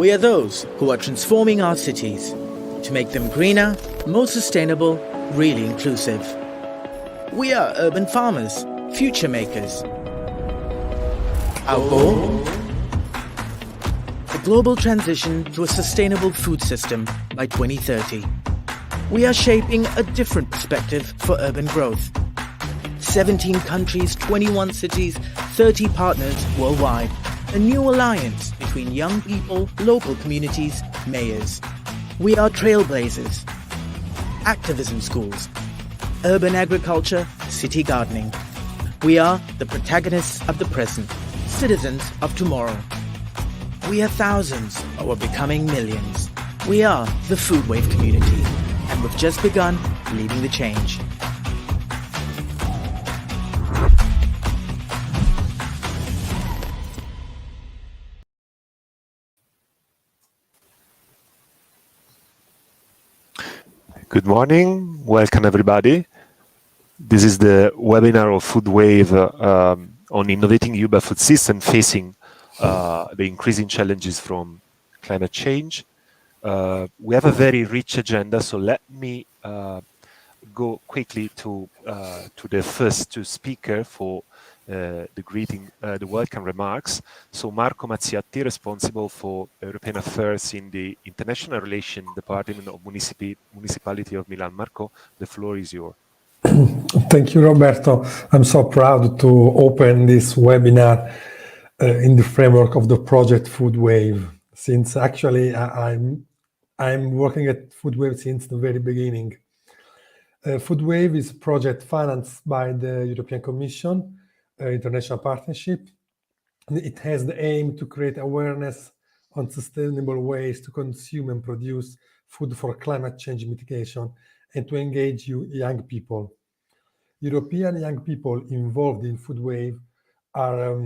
We are those who are transforming our cities to make them greener, more sustainable, really inclusive. We are urban farmers, future makers. Our goal? The global transition to a sustainable food system by 2030. We are shaping a different perspective for urban growth. 17 countries, 21 cities, 30 partners worldwide. A new alliance between young people, local communities, mayors. We are trailblazers. Activism schools. Urban agriculture, city gardening. We are the protagonists of the present, citizens of tomorrow. We are thousands, or we're becoming millions. We are the food wave community, and we've just begun leading the change. Good morning, welcome everybody. This is the webinar of Food Wave on innovating urban food system facing the increasing challenges from climate change. We have a very rich agenda, so let me go quickly to the first two speakers for the welcome remarks. So Marco Mazziatti, responsible for European Affairs in the International Relations Department of Municipality of Milan. Marco, the floor is yours. Thank you, Roberto. I'm so proud to open this webinar in the framework of the project Food Wave, since actually I'm working at Food Wave since the very beginning. Food Wave is a project financed by the European Commission, international partnership. It has the aim to create awareness on sustainable ways to consume and produce food for climate change mitigation and to engage young people. European young people involved in Food Wave are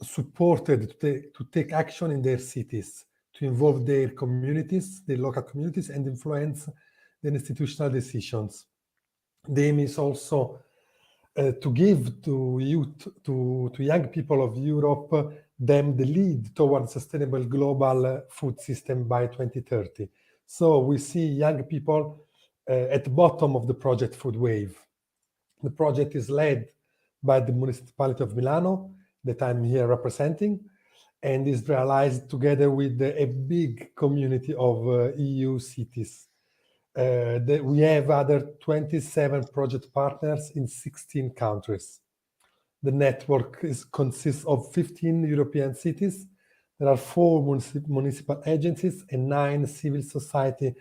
supported to take action in their cities, to involve their communities, their local communities, and influence the institutional decisions. The aim is also to give to youth, to young people of Europe, them the lead towards sustainable global food system by 2030. So we see young people at the bottom of the project Food Wave. The project is led by the Municipality of Milano, that I'm here representing, and is realized together with a big community of EU cities. We have other 27 project partners in 16 countries. The network consists of 15 European cities. There are 4 municipal agencies and 9 civil society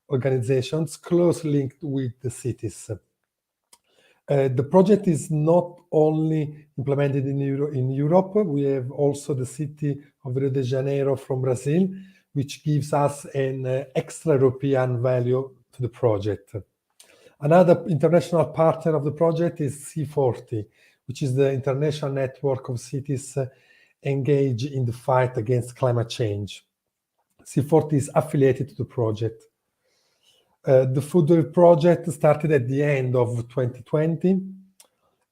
organizations closely linked with the cities. The project is not only implemented in Europe, we have also the city of Rio de Janeiro from Brazil, which gives us an extra European value to the project. Another international partner of the project is C40, which is the international network of cities engaged in the fight against climate change. C40 is affiliated to the project. The Food Wave project started at the end of 2020,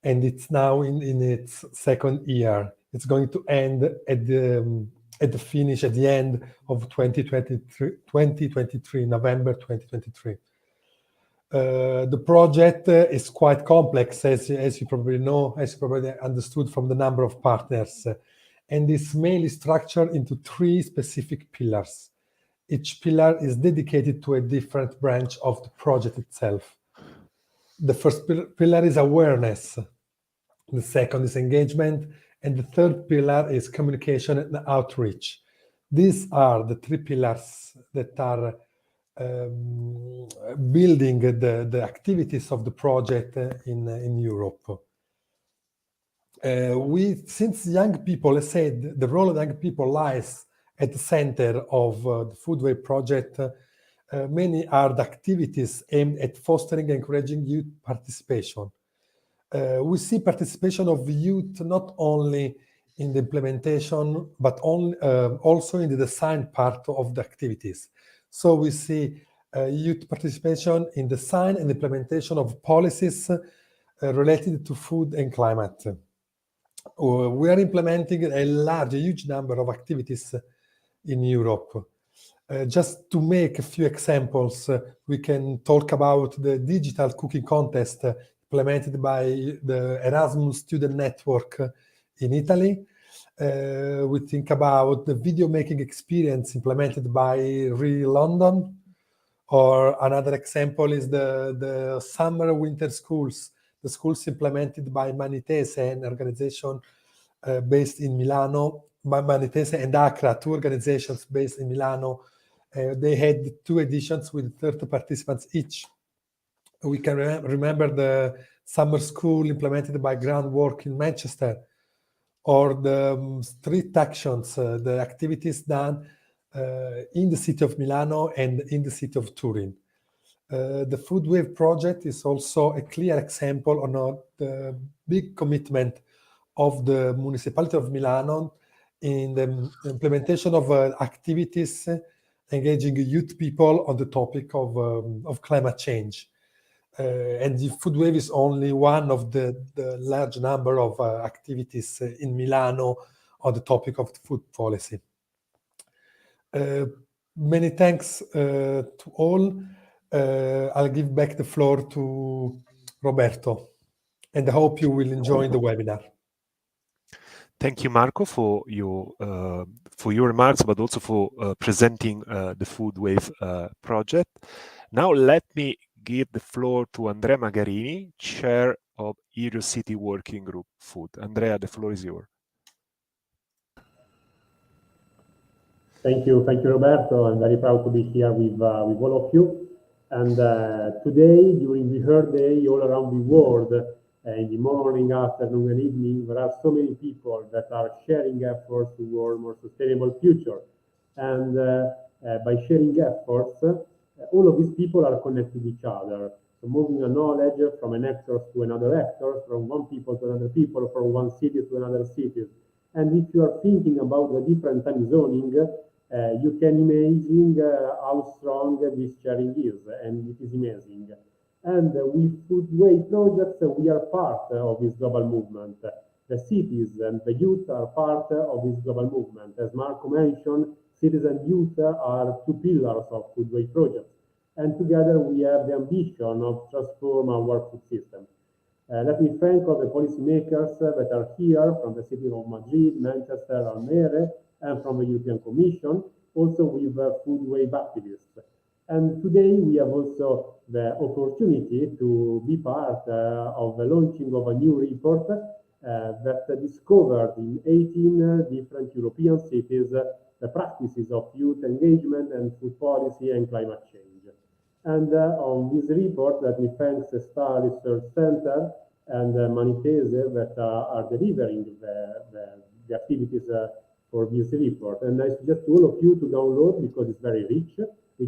and it's now in its second year. It's going to end at the end of 2023, November 2023. The project is quite complex, as you probably know, as you probably understood from the number of partners, and is mainly structured into 3 specific pillars. Each pillar is dedicated to a different branch of the project itself. The first pillar is awareness. The second is engagement. And the third pillar is communication and outreach. These are the 3 pillars that are building the activities of the project in Europe. Since young people, as said, the role of young people lies at the center of the Food Wave project. Many are the activities aimed at fostering and encouraging youth participation. We see participation of youth not only in the implementation, but also in the design part of the activities. So we see youth participation in design and implementation of policies related to food and climate. We are implementing a huge number of activities in Europe. Just to make a few examples, we can talk about the digital cooking contest implemented by the Erasmus Student Network in Italy. We think about the video making experience implemented by London, or another example is the summer winter schools, the schools implemented by Manitese, an organization based in Milano, by Manitese and Accra, two organizations based in Milano. They had 2 editions with 30 participants each. We can remember the summer school implemented by Groundwork in Manchester, or the street actions, the activities done in the city of Milano and in the city of Turin. The Food Wave project is also a clear example on the big commitment of the Municipality of Milano in the implementation of activities engaging youth people on the topic of climate change. And the Food Wave is only one of the large number of activities in Milano on the topic of food policy. Many thanks to all. I'll give back the floor to Roberto, and I hope you will enjoy the webinar. Thank you, Marco, for your remarks, but also for presenting the Food Wave project. Now let me give the floor to Andrea Magarini, Chair of Eurocities Working Group Food. Andrea, the floor is yours. Thank you, Roberto. I'm very proud to be here with all of you. And today, during the Earth Day, all around the world, in the morning, afternoon, and evening, there are so many people that are sharing efforts toward a more sustainable future. And by sharing efforts, all of these people are connected to each other. So moving a knowledge from an actor to another actor, from one people to another people, from one city to another city. And if you are thinking about the different time zoning, you can imagine how strong this sharing is, and it is amazing. And with Food Wave projects, we are part of this global movement. The cities and the youth are part of this global movement. As Marco mentioned, cities and youth are 2 pillars of Food Wave projects. And together we have the ambition of transform our food system. Let me thank all the policymakers that are here from the city of Madrid, Manchester, Almere, and from the European Commission, also with Food Wave activists. And today we have also the opportunity to be part of the launching of a new report that discovered in 18 different European cities the practices of youth engagement and food policy and climate change. And on this report, let me thank the Está Research Center and Manitese that are delivering the activities for this report. And I suggest to all of you to download because it's very rich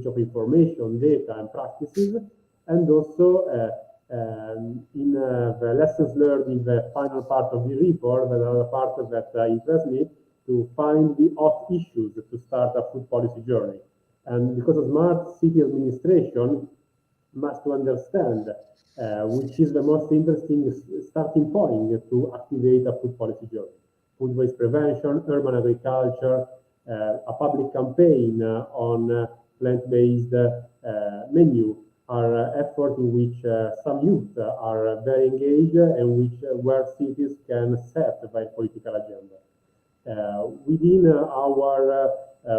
of information, data, and practices. And also in the lessons learned in the final part of the report, another part that interests me, to find the hot issues to start a food policy journey. And because of smart city administration must understand which is the most interesting starting point to activate a food policy journey. Food waste prevention, urban agriculture, a public campaign on plant-based menu are efforts in which some youth are very engaged and where cities can set their political agenda. Within our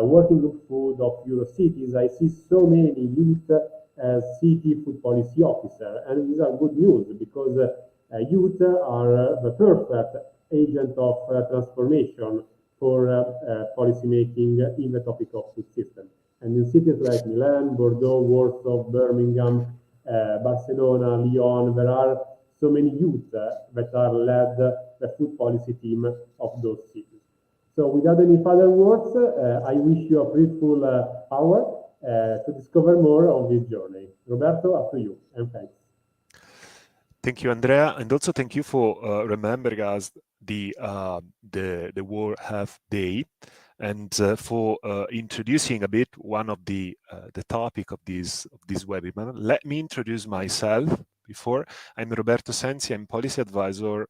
working group food of Eurocities, I see so many youth as city food policy officer, and these are good news because youth are the perfect agent of transformation for policy making in the topic of food system. And in cities like Milan, Bordeaux, Warsaw, Birmingham, Barcelona, Lyon, there are so many youth that are led the food policy team of those cities. So without any further words, I wish you a fruitful hour to discover more of this journey. Roberto, up to you, and thanks. Thank you, Andrea, and also thank you for remembering us the World Health Day, and for introducing a bit one of the topic of this webinar. Let me introduce myself. Before, I'm Roberto Sensi. I'm policy advisor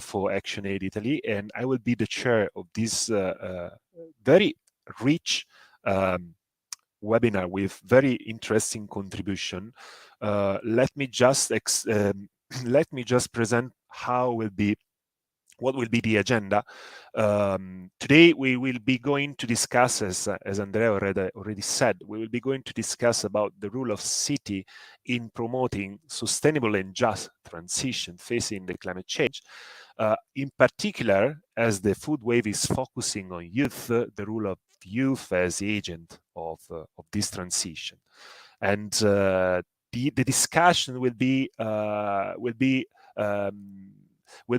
for ActionAid Italy, and I will be the chair of this very rich webinar with very interesting contribution. Let me just present what will be the agenda. Today we will be going to discuss, as Andrea already said, we will be going to discuss about the role of city in promoting sustainable and just transition facing the climate change. In particular, as the food wave is focusing on youth, the role of youth as agent of this transition. And the discussion will be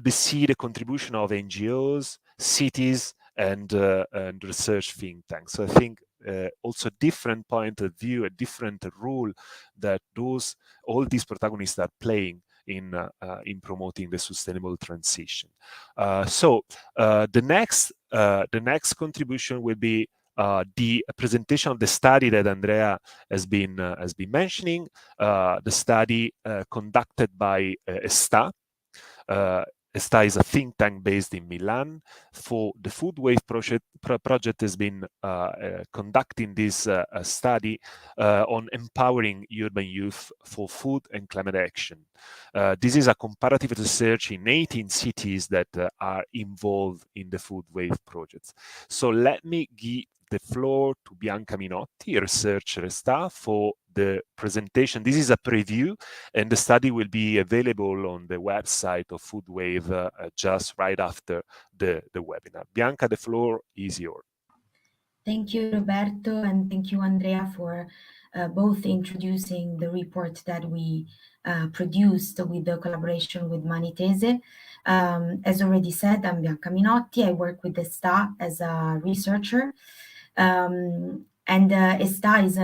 see the contribution of NGOs, cities, and research think tanks. So I think also different point of view, a different role that all these protagonists are playing in promoting the sustainable transition. So the next contribution will be the presentation of the study that Andrea has been mentioning, the study conducted by Está. Está is a think tank based in Milan. For the Food Wave project has been conducting this study on empowering urban youth for food and climate action. This is a comparative research in 18 cities that are involved in the Food Wave projects. So let me give the floor to Bianca Minotti, researcher staff, for the presentation. This is a preview, and the study will be available on the website of Food Wave just right after the webinar. Bianca, the floor is yours. Thank you, Roberto, and thank you, Andrea, for both introducing the report that we produced with the collaboration with Manitese. As already said, I'm Bianca Minotti. I work with Está as a researcher. And Está is,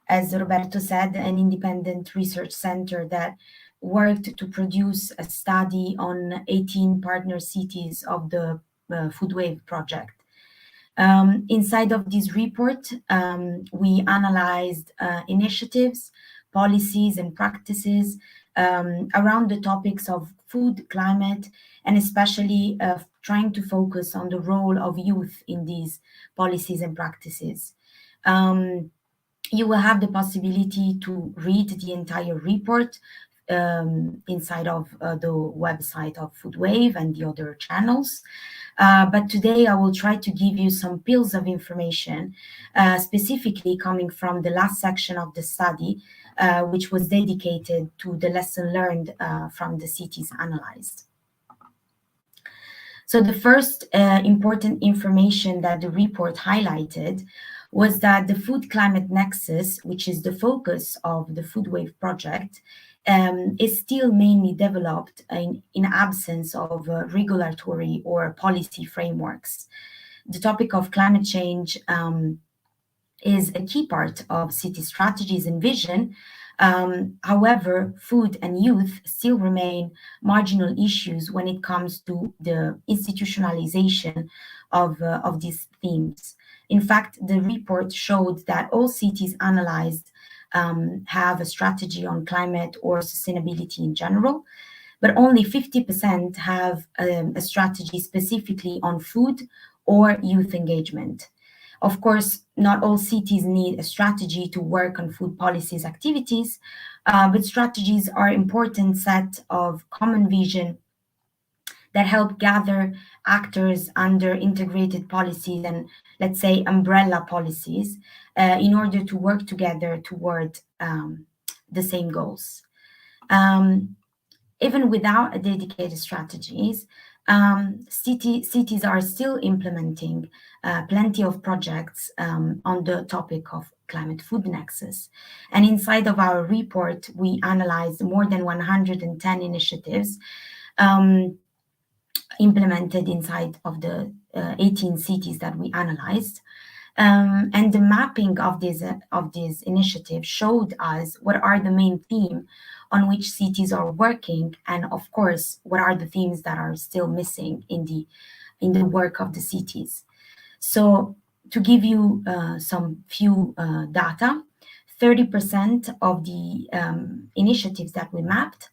as Roberto said, an independent research center that worked to produce a study on 18 partner cities of the Food Wave project. Inside of this report, we analyzed initiatives, policies, and practices around the topics of food, climate, and especially trying to focus on the role of youth in these policies and practices. You will have the possibility to read the entire report inside of the website of Food Wave and the other channels. But today I will try to give you some pills of information, specifically coming from the last section of the study, which was dedicated to the lesson learned from the cities analyzed. So the first important information that the report highlighted was that the food climate nexus, which is the focus of the Food Wave project, is still mainly developed in absence of regulatory or policy frameworks. The topic of climate change is a key part of city strategies and vision. However, food and youth still remain marginal issues when it comes to the institutionalization of these themes. In fact, the report showed that all cities analyzed have a strategy on climate or sustainability in general, but only 50% have a strategy specifically on food or youth engagement. Of course, not all cities need a strategy to work on food policies activities, but strategies are an important set of common vision that help gather actors under integrated policies and, let's say, umbrella policies in order to work together toward the same goals. Even without a dedicated strategies, cities are still implementing plenty of projects on the topic of climate food nexus. And inside of our report, we analyzed more than 110 initiatives implemented inside of the 18 cities that we analyzed. And the mapping of these initiatives showed us what are the main themes on which cities are working, and of course, what are the themes that are still missing in the work of the cities. So to give you some few data, 30% of the initiatives that we mapped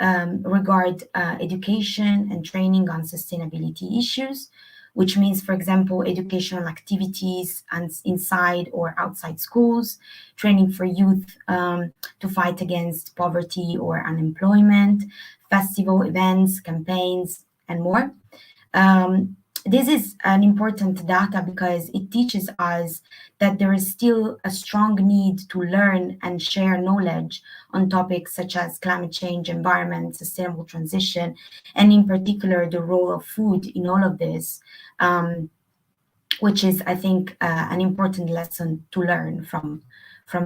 regard education and training on sustainability issues, which means, for example, educational activities inside or outside schools, training for youth to fight against poverty or unemployment, festival events, campaigns, and more. This is an important data because it teaches us that there is still a strong need to learn and share knowledge on topics such as climate change, environment, sustainable transition, and in particular, the role of food in all of this, which is, I think, an important lesson to learn from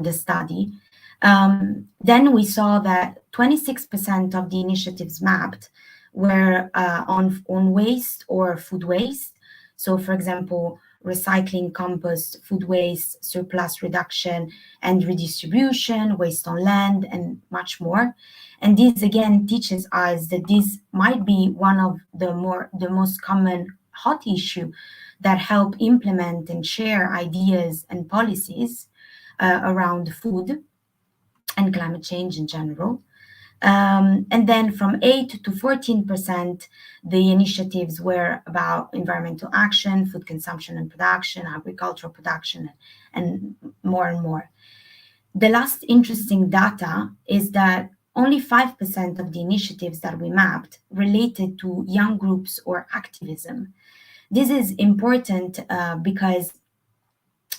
the study. Then we saw that 26% of the initiatives mapped were on waste or food waste. So, for example, recycling, compost, food waste, surplus reduction and redistribution, waste on land, and much more. And this again teaches us that this might be one of the most common hot issue that help implement and share ideas and policies around food and climate change in general. And then from 8 to 14%, the initiatives were about environmental action, food consumption and production, agricultural production, and more. The last interesting data is that only 5% of the initiatives that we mapped related to young groups or activism. This is important because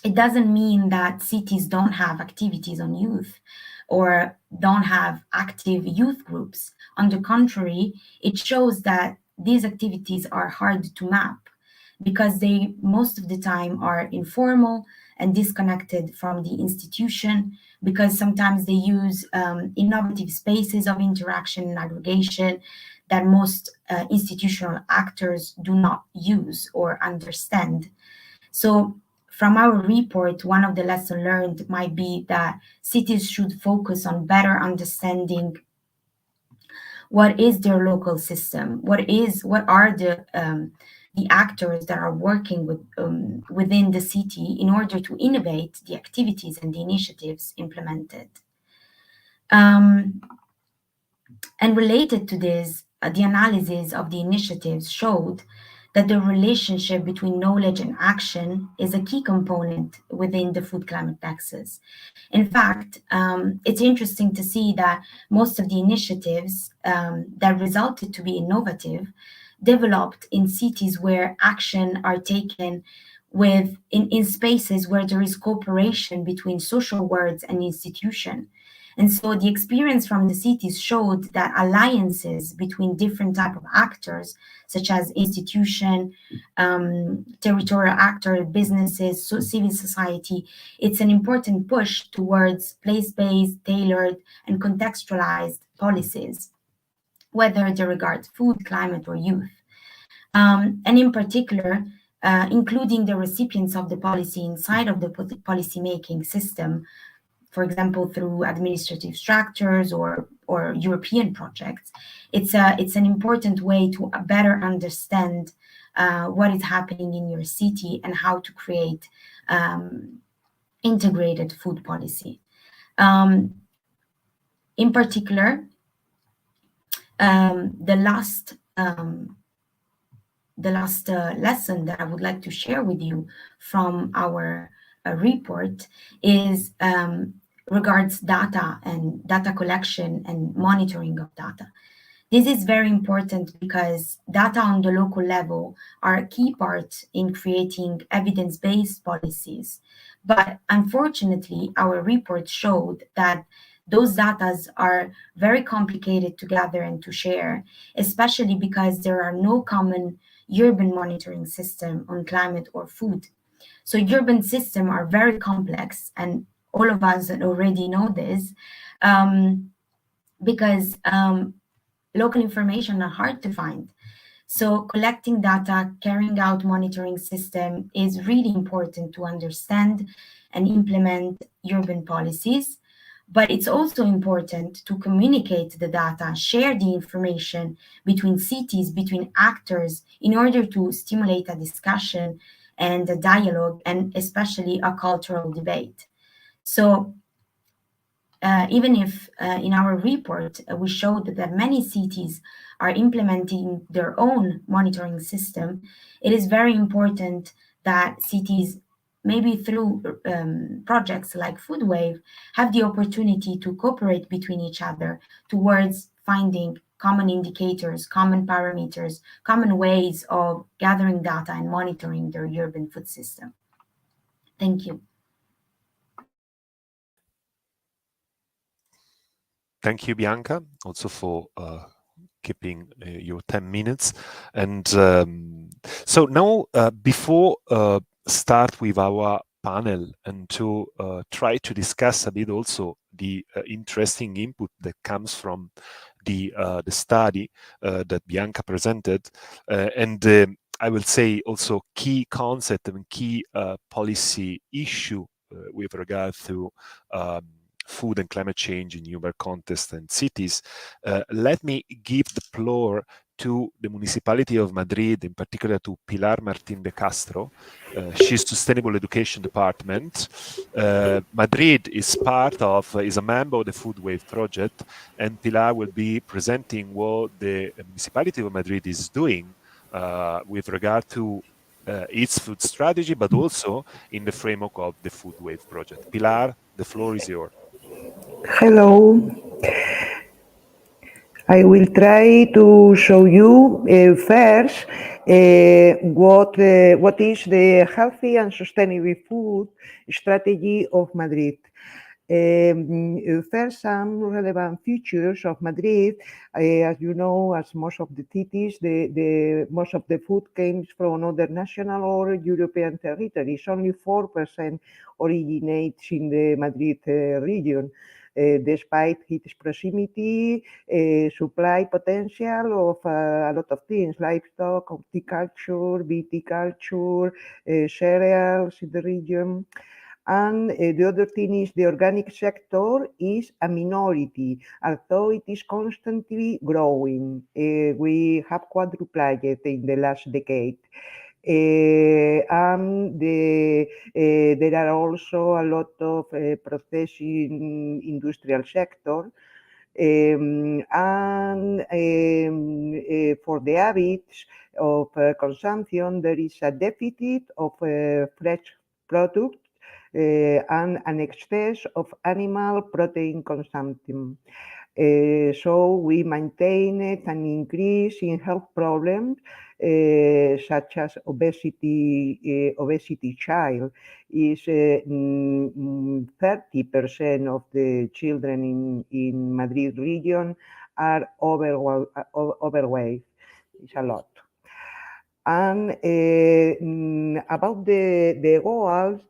it doesn't mean that cities don't have activities on youth or don't have active youth groups. On the contrary, it shows that these activities are hard to map because they most of the time are informal and disconnected from the institution, because sometimes they use innovative spaces of interaction and aggregation that most institutional actors do not use or understand. So from our report, one of the lessons learned might be that cities should focus on better understanding what is their local system, what are the actors that are working within the city in order to innovate the activities and the initiatives implemented. And related to this, the analysis of the initiatives showed that the relationship between knowledge and action is a key component within the food climate nexus. In fact, it's interesting to see that most of the initiatives that resulted to be innovative developed in cities where action are taken in spaces where there is cooperation between social worlds and institution. And so the experience from the cities showed that alliances between different type of actors, such as institution, territorial actor, businesses, civil society, it's an important push towards place-based, tailored, and contextualized policies, whether they regard food, climate, or youth. And in particular, including the recipients of the policy inside of the policy-making system, for example, through administrative structures or European projects. It's an important way to better understand what is happening in your city and how to create integrated food policy. In particular, the last lesson that I would like to share with you from our report is regards data and data collection and monitoring of data. This is very important because data on the local level are a key part in creating evidence-based policies. But unfortunately, our report showed that those data are very complicated to gather and to share, especially because there are no common urban monitoring system on climate or food. So urban systems are very complex, and all of us already know this, because local information are hard to find. So collecting data, carrying out monitoring system is really important to understand and implement urban policies. But it's also important to communicate the data, share the information between cities, between actors, in order to stimulate a discussion and a dialogue, and especially a cultural debate. So Even if in our report we showed that many cities are implementing their own monitoring system, it is very important that cities, maybe through projects like FoodWave, have the opportunity to cooperate between each other towards finding common indicators, common parameters, common ways of gathering data and monitoring their urban food system. Thank you. Thank you, Bianca, also for keeping your 10 minutes. And so now, before start with our panel and to try to discuss a bit also the interesting input that comes from the study that Bianca presented, and I will say also key concept and key policy issue with regard to food and climate change in urban context and cities. Let me give the floor to the Municipality of Madrid, in particular to Pilar Martín de Castro. She's Sustainable Education Department. Madrid is a member of the Food Wave project, and Pilar will be presenting what the Municipality of Madrid is doing with regard to its food strategy, but also in the framework of the Food Wave project. Pilar, the floor is yours. Hello. I will try to show you first what is the healthy and sustainable food strategy of Madrid. First, some relevant features of Madrid. As you know, as most of the cities, most of the food comes from other national or European territories. Only 4% originates in the Madrid region. Despite its proximity, supply potential of a lot of things, livestock, horticulture, viticulture, cereals in the region. And the other thing is the organic sector is a minority, although it is constantly growing. We have quadrupled it in the last decade. And there are also a lot of processing industrial sector. And for the habits of consumption, there is a deficit of fresh products and an excess of animal protein consumption. So we maintain an increase in health problems such as obesity. Obesity child is 30% of the children in Madrid region are overweight. It's a lot. And about the goals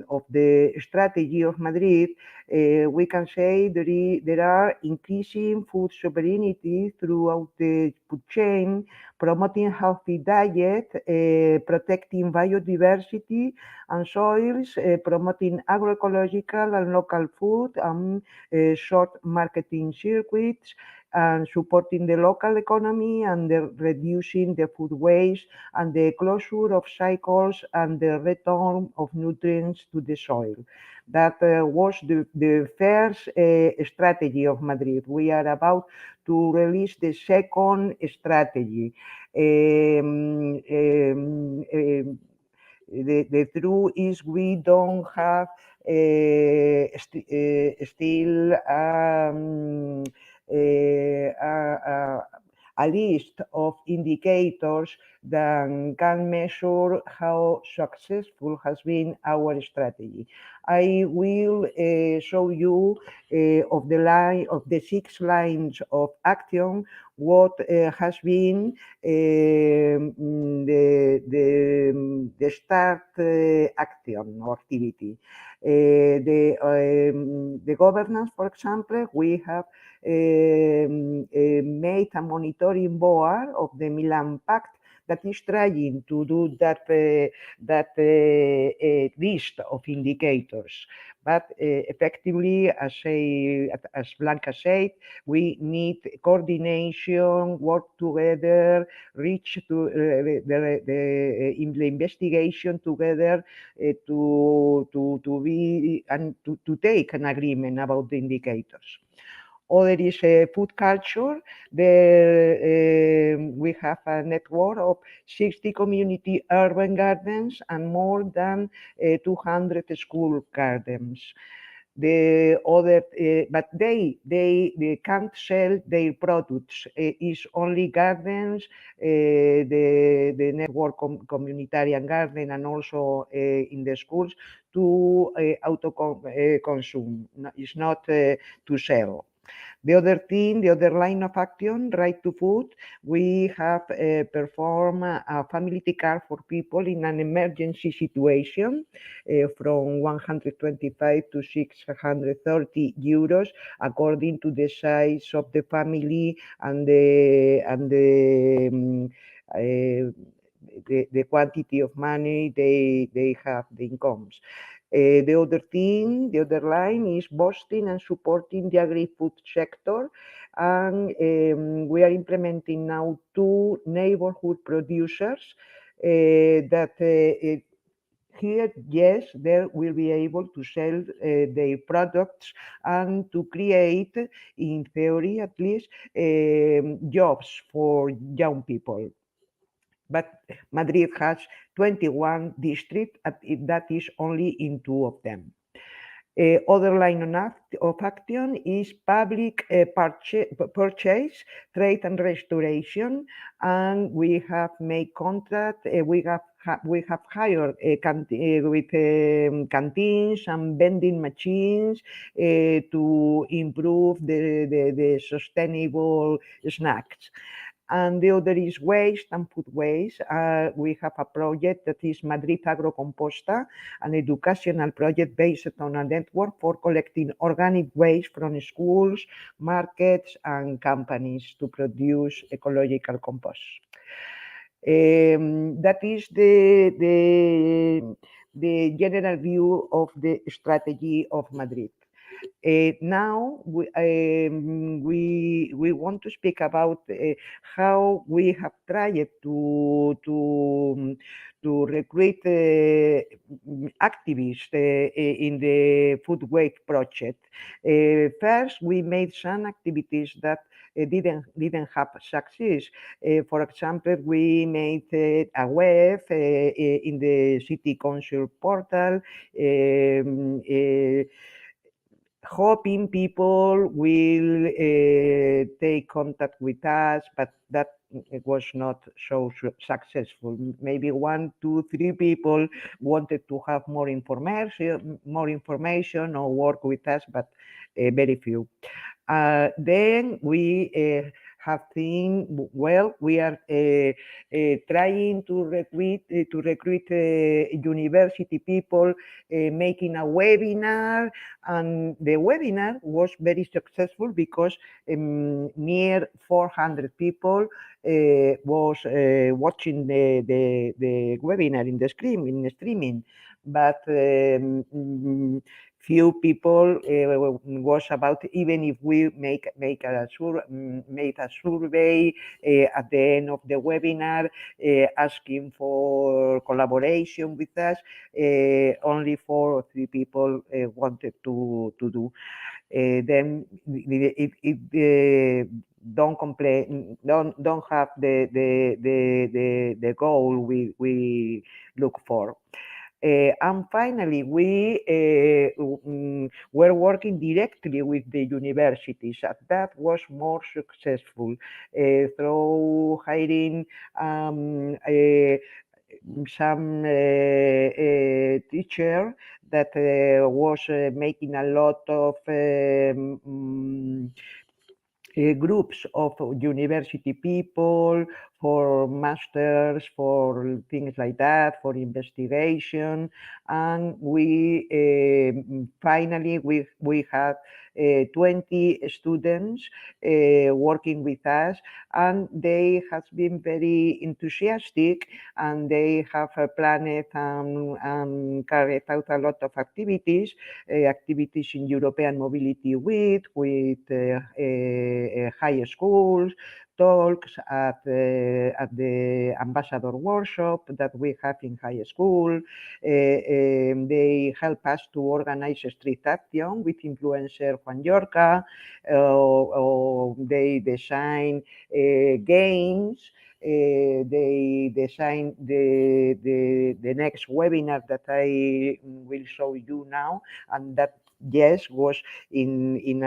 of the strategy of Madrid, we can say there are increasing food sovereignty throughout the food chain, promoting healthy diet, protecting biodiversity and soils, promoting agroecological and local food, and short marketing circuits, and supporting the local economy and reducing the food waste and the closure of cycles and the return of nutrients to the soil. That was the first strategy of Madrid. We are about to release the second strategy. The truth is we don't have still a list of indicators that can measure how successful has been our strategy. I will show you of the 6 lines of action what has been the start action or activity. The governance, for example, we have made a monitoring board of the Milan Pact that is trying to do that list of indicators. But effectively, as Bianca said, we need coordination, work together, reach to in the investigation together to be and to take an agreement about the indicators. Other is food culture. There we have a network of 60 community urban gardens and more than 200 school gardens. The other, but they can't sell their products. It's only gardens, the network communitarian garden, and also in the schools to consume. It's not to sell. The other thing, the other line of action, right to food, we have performed a family card for people in an emergency situation from 125 to 630 euros, according to the size of the family and the quantity of money they have, the incomes. The other thing, the other line is boosting and supporting the agri-food sector. And we are implementing now 2 neighborhood producers that here, yes, they will be able to sell their products and to create, in theory at least, jobs for young people. But Madrid has 21 districts, that is only in 2 of them. Other line of action is public purchase, trade and restoration, and we have made contract. We have hired with canteens and vending machines to improve the sustainable snacks. And the other is waste and food waste. We have a project that is Madrid Agrocomposta, an educational project based on a network for collecting organic waste from schools, markets, and companies to produce ecological compost. That is the general view of the strategy of Madrid. Now we want to speak about how we have tried to recruit activists in the food waste project. First, we made some activities that didn't have success. For example, we made a web in the city council portal, hoping people will take contact with us, but that was not so successful. Maybe 1, 2, 3 people wanted to have more information or work with us, but very few. Then we have seen, well, we are trying to recruit university people, making a webinar, and the webinar was very successful because near 400 people was watching the webinar in the streaming, but few people was about, even if we made a survey at the end of the webinar asking for collaboration with us, only 4 or 3 people wanted to do. Then it don't have the goal we look for. And finally, we were working directly with the universities, and that was more successful through hiring some teacher that was making a lot of groups of university people for masters, for things like that, for investigation. And we finally we had 20 students working with us, and they have been very enthusiastic, and they have planned and carried out a lot of activities in European Mobility Week with high schools, talks at the ambassador workshop that we have in high school. They help us to organize a street action with influencer Juan Yorca, or they design games. They design the next webinar that I will show you now, and that yes was in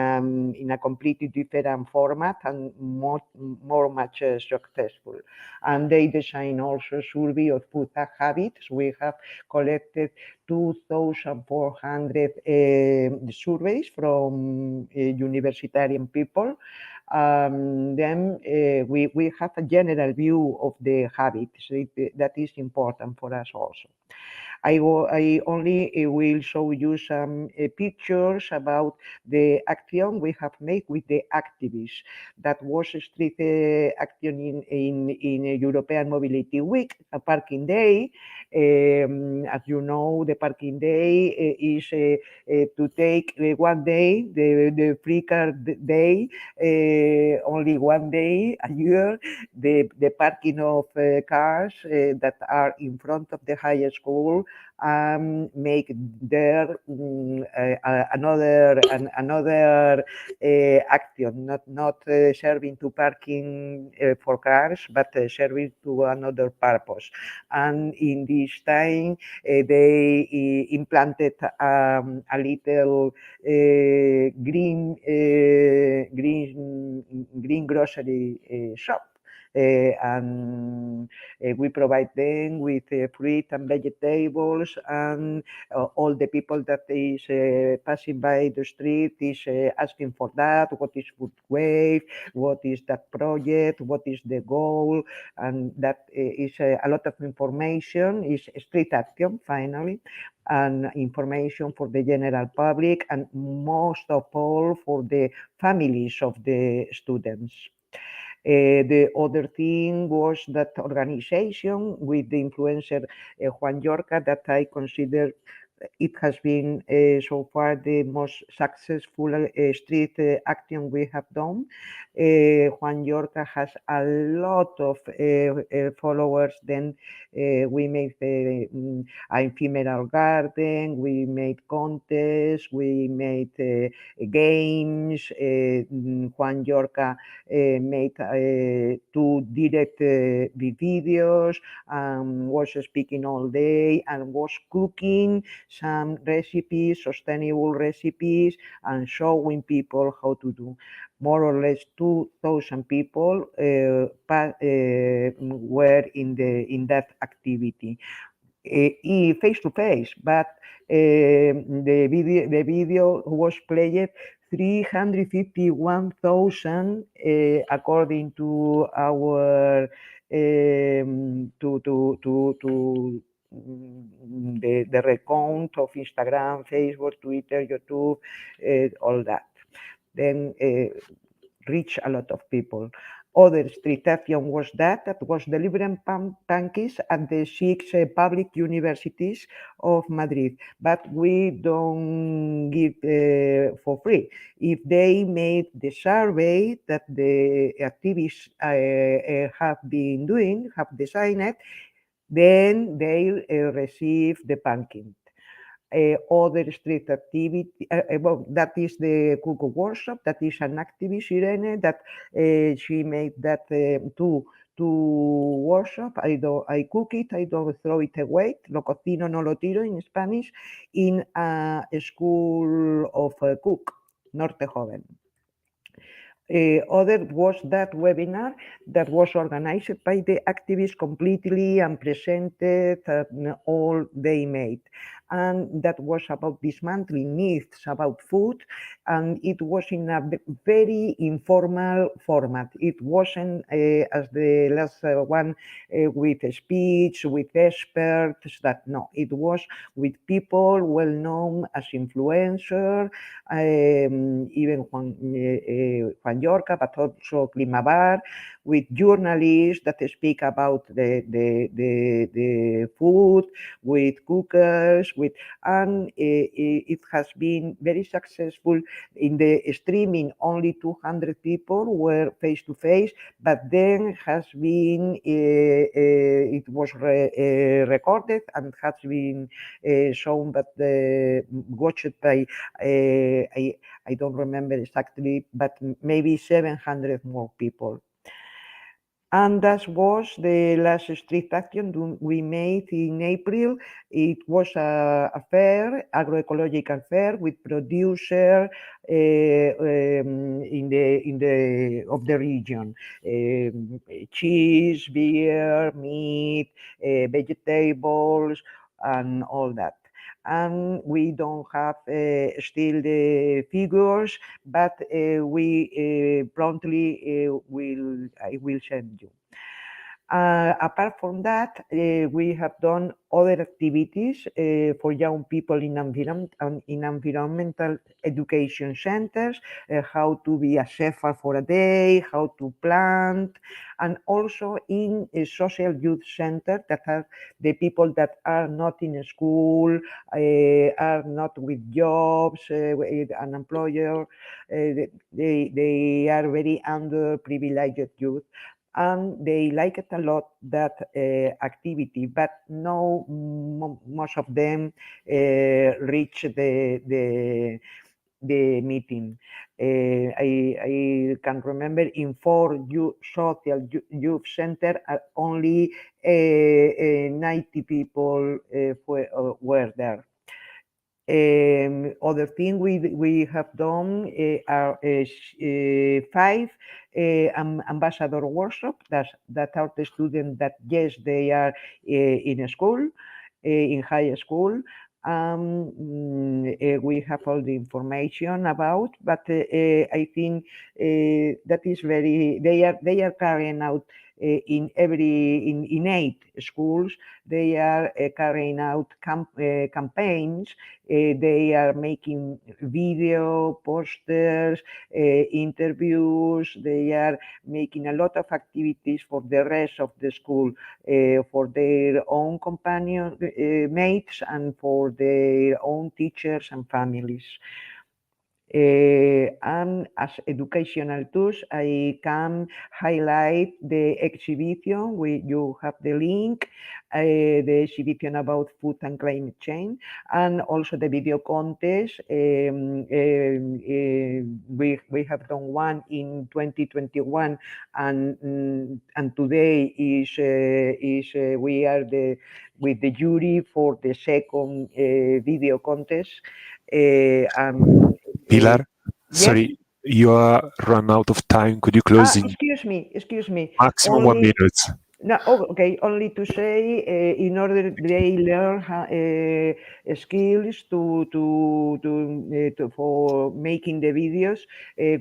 a completely different format and much successful. And they design also survey of food habits. We have collected 2,400 surveys from universitarian people. Then we have a general view of the habits. That is important for us also. I only will show you some pictures about the action we have made with the activists. That was a street action in European Mobility Week, a parking day. As you know, the parking day is to take one day, the free car day, only one day a year, the parking of cars that are in front of the high school, make there another action, not serving to parking for cars, but serving to another purpose. And in this time, they implanted a little green grocery shop. And we provide them with fruit and vegetables, and all the people that is passing by the street is asking for that. What is Food Wave? What is that project? What is the goal? And that is a lot of information, is street action finally, and information for the general public, and most of all for the families of the students. The other thing was that organization with the influencer Juan Yorca, that I consider it has been so far the most successful street action we have done. Juan Yorca has a lot of followers. Then we made an ephemeral garden, we made contests, we made games. Juan Yorca made 2 direct videos, was speaking all day, and was cooking some recipes, sustainable recipes, and showing people how to do. More or less 2,000 people were in that activity, face to face. But the video was played 351,000 according to our the recount of Instagram, Facebook, Twitter, YouTube, all that. Then reach a lot of people. Other street action was that was delivering pancakes at the 6 public universities of Madrid, but we don't give for free. If they made the survey that the activists have been doing, have designed, then they receive the pancake. Other street activity, that is the cook workshop. That is an activist, Irene, that she made that two workshop. I cook it, I don't throw it away. Lo cocino, no lo tiro in Spanish, in a school of cook, Norte Joven. Other was that webinar that was organized by the activists completely and presented all they made. And that was about dismantling myths about food, and it was in a very informal format. It wasn't as the last one with a speech, with experts, no, it was with people well known as influencers, even Juan Yorca, but also Climabar, with journalists that speak about the food, with cookers, and it has been very successful. In the streaming, only 200 people were face to face, but then has been it was recorded and has been shown, but watched by I don't remember exactly, but maybe 700 more people. And that was the last street action we made in April. It was a fair, agroecological fair, with producers in the of the region, cheese, beer, meat, vegetables, and all that. And we don't have still the figures, but we promptly I will send you. Apart from that, we have done other activities for young people in environmental education centers, how to be a chef for a day, how to plant, and also in a social youth center that are the people that are not in school, are not with jobs, with an employer, they are very underprivileged youth. And they like it a lot, that activity, but no, most of them reach the meeting. I can remember in 4 social youth center, only 90 people were there. Other thing we have done are 5 ambassador workshops that are the students that, yes, they are in school, in high school. We have all the information about, but I think that is very, they are carrying out in 8 schools. They are carrying out campaigns. They are making video, posters, interviews. They are making a lot of activities for the rest of the school, for their own companion mates and for their own teachers and families. And as educational tools, I can highlight the exhibition. You have the link, the exhibition about food and climate change, and also the video contest. We have done one in 2021, and today is we are with the jury for the second video contest. Pilar, yes? sorry, you are run out of time. Could you close in? Excuse me. Maximum 1 minute. No, okay. Only to say, in order they learn skills for making the videos,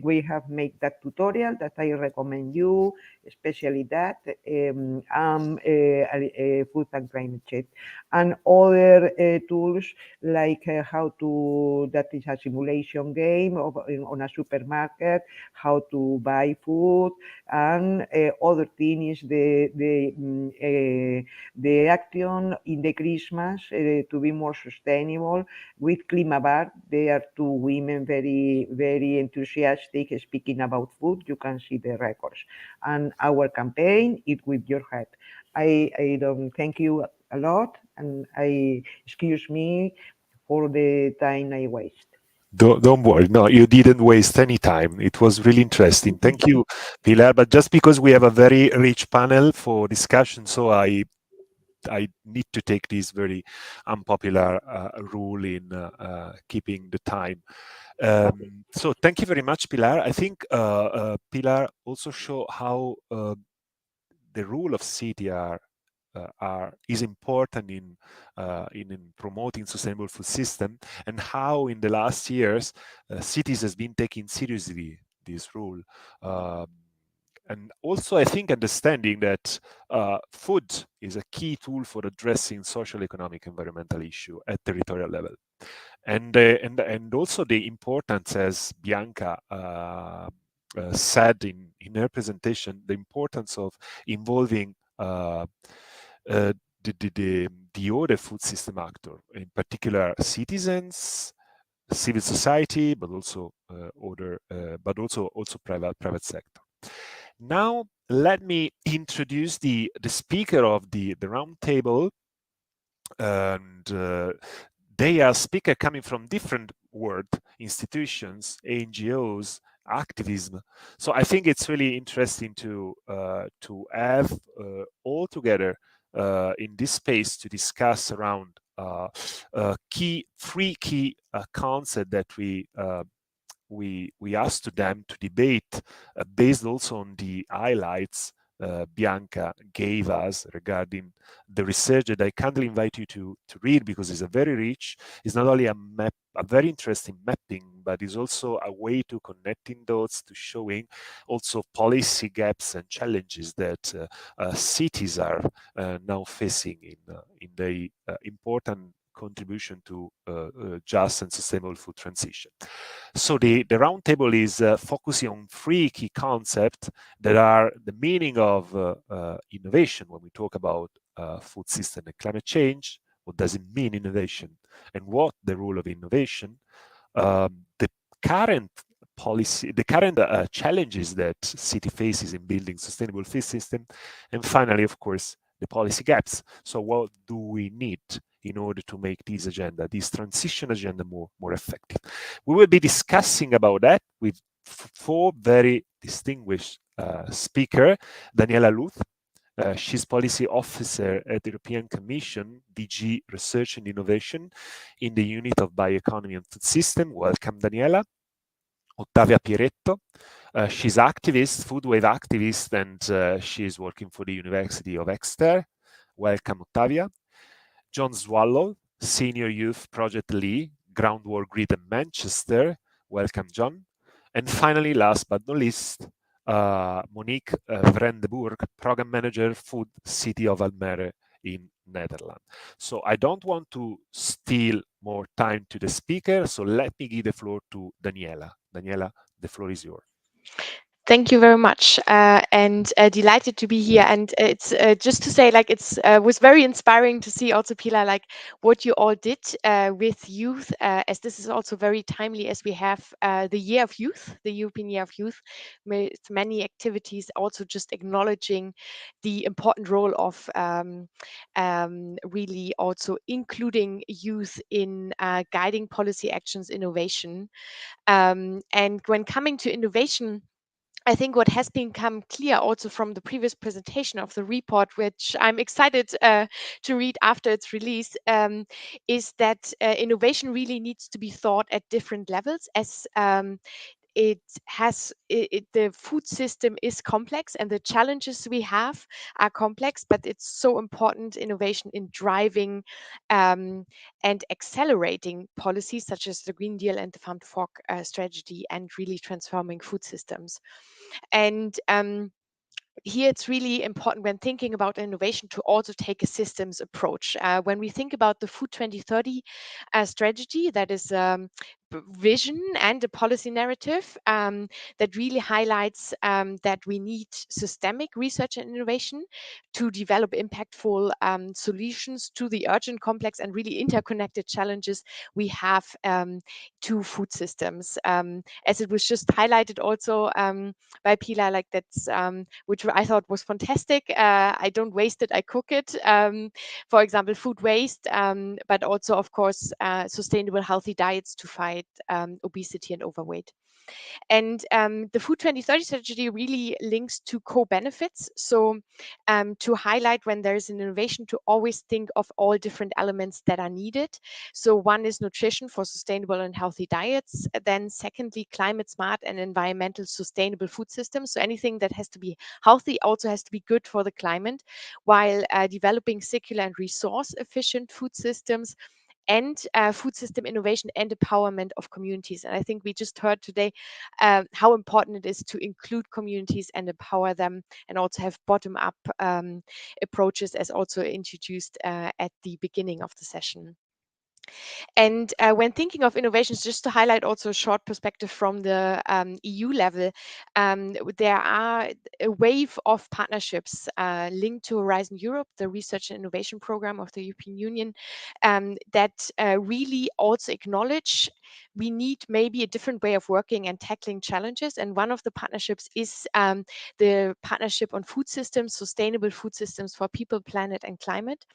we have made that tutorial that I recommend you, especially that food and climate change, and other tools like how to, that is a simulation game on a supermarket, how to buy food, and other thing is the action in the Christmas to be more sustainable with Climabar. They are 2 women very, very enthusiastic speaking about food. You can see the records. And our campaign, Eat with Your Head. I don't thank you a lot, and excuse me for the time I waste. Don't worry. No, you didn't waste any time. It was really interesting. Thank you, Pilar. But just because we have a very rich panel for discussion, so I I need to take this very unpopular rule in keeping the time. So thank you very much, Pilar. I think Pilar also show how the rule of city is important in promoting sustainable food system, and how in the last years cities has been taking seriously this rule. And also, I think understanding that food is a key tool for addressing social, economic, environmental issue at territorial level, and also the importance, as Bianca said in her presentation, the importance of involving the other food system actor, in particular citizens, civil society, but also private sector. Now, let me introduce the speaker of the roundtable, and they are speakers coming from different world institutions, NGOs, activism. So I think it's really interesting to have all together in this space to discuss around three key concepts that we asked to them to debate based also on the highlights Bianca gave us regarding the research that I kindly invite you to read, because it's a very rich, it's not only a map, a very interesting mapping, but it's also a way to connecting dots, to showing also policy gaps and challenges that cities are now facing in the important contribution to just and sustainable food transition. So the roundtable is focusing on three key concepts that are the meaning of innovation when we talk about food system and climate change. What does it mean, innovation, and what the role of innovation? The current policy, the current challenges that city faces in building sustainable food system, and finally, of course, the policy gaps. So what do we need in order to make this agenda, this transition agenda, more effective? We will be discussing about that with four very distinguished speakers. Daniela Lueth, she's policy officer at the European Commission, DG Research and Innovation in the unit of Bioeconomy and Food System. Welcome, Daniela. Ottavia Pieretto, she's activist, food wave activist, and she's working for the University of Exeter. Welcome, Ottavia. John Swallow, Senior Youth Project Lead, Groundwork Grid in Manchester. Welcome, John. And finally, last but not least, Monique Vrendenburg, Program Manager, Food City of Almere in Netherlands. So I don't want to steal more time to the speaker, so let me give the floor to Daniela. Daniela, the floor is yours. Thank you very much, and delighted to be here. And it's just to say, like, it's was very inspiring to see also, Pilar, like what you all did with youth, as this is also very timely as we have the Year of Youth, the European Year of Youth, with many activities also just acknowledging the important role of really also including youth in guiding policy actions, innovation. And when coming to innovation, I think what has become clear also from the previous presentation of the report, which I'm excited to read after its release, is that innovation really needs to be thought at different levels, as the food system is complex and the challenges we have are complex, but it's so important innovation in driving and accelerating policies such as the Green Deal and the Farm to Fork strategy, and really transforming food systems. And here it's really important when thinking about innovation to also take a systems approach. When we think about the Food 2030 strategy, that is vision and a policy narrative that really highlights that we need systemic research and innovation to develop impactful solutions to the urgent, complex, and really interconnected challenges we have to food systems. As it was just highlighted also by Pilar, like that's which I thought was fantastic. I don't waste it, I cook it. For example, food waste, but also, of course, sustainable, healthy diets to fight fight obesity and overweight. And the Food 2030 strategy really links to co-benefits. So to highlight when there is an innovation, to always think of all different elements that are needed. So one is nutrition for sustainable and healthy diets. Then secondly, climate smart and environmental sustainable food systems. So anything that has to be healthy also has to be good for the climate, while developing circular and resource efficient food systems, and food system innovation and empowerment of communities. And I think we just heard today how important it is to include communities and empower them, and also have bottom-up approaches, as also introduced at the beginning of the session. And when thinking of innovations, just to highlight also a short perspective from the EU level, there are a wave of partnerships linked to Horizon Europe, the research and innovation program of the European Union, that really also acknowledge we need maybe a different way of working and tackling challenges. And one of the partnerships is the partnership on food systems, sustainable food systems for people, planet, and climate,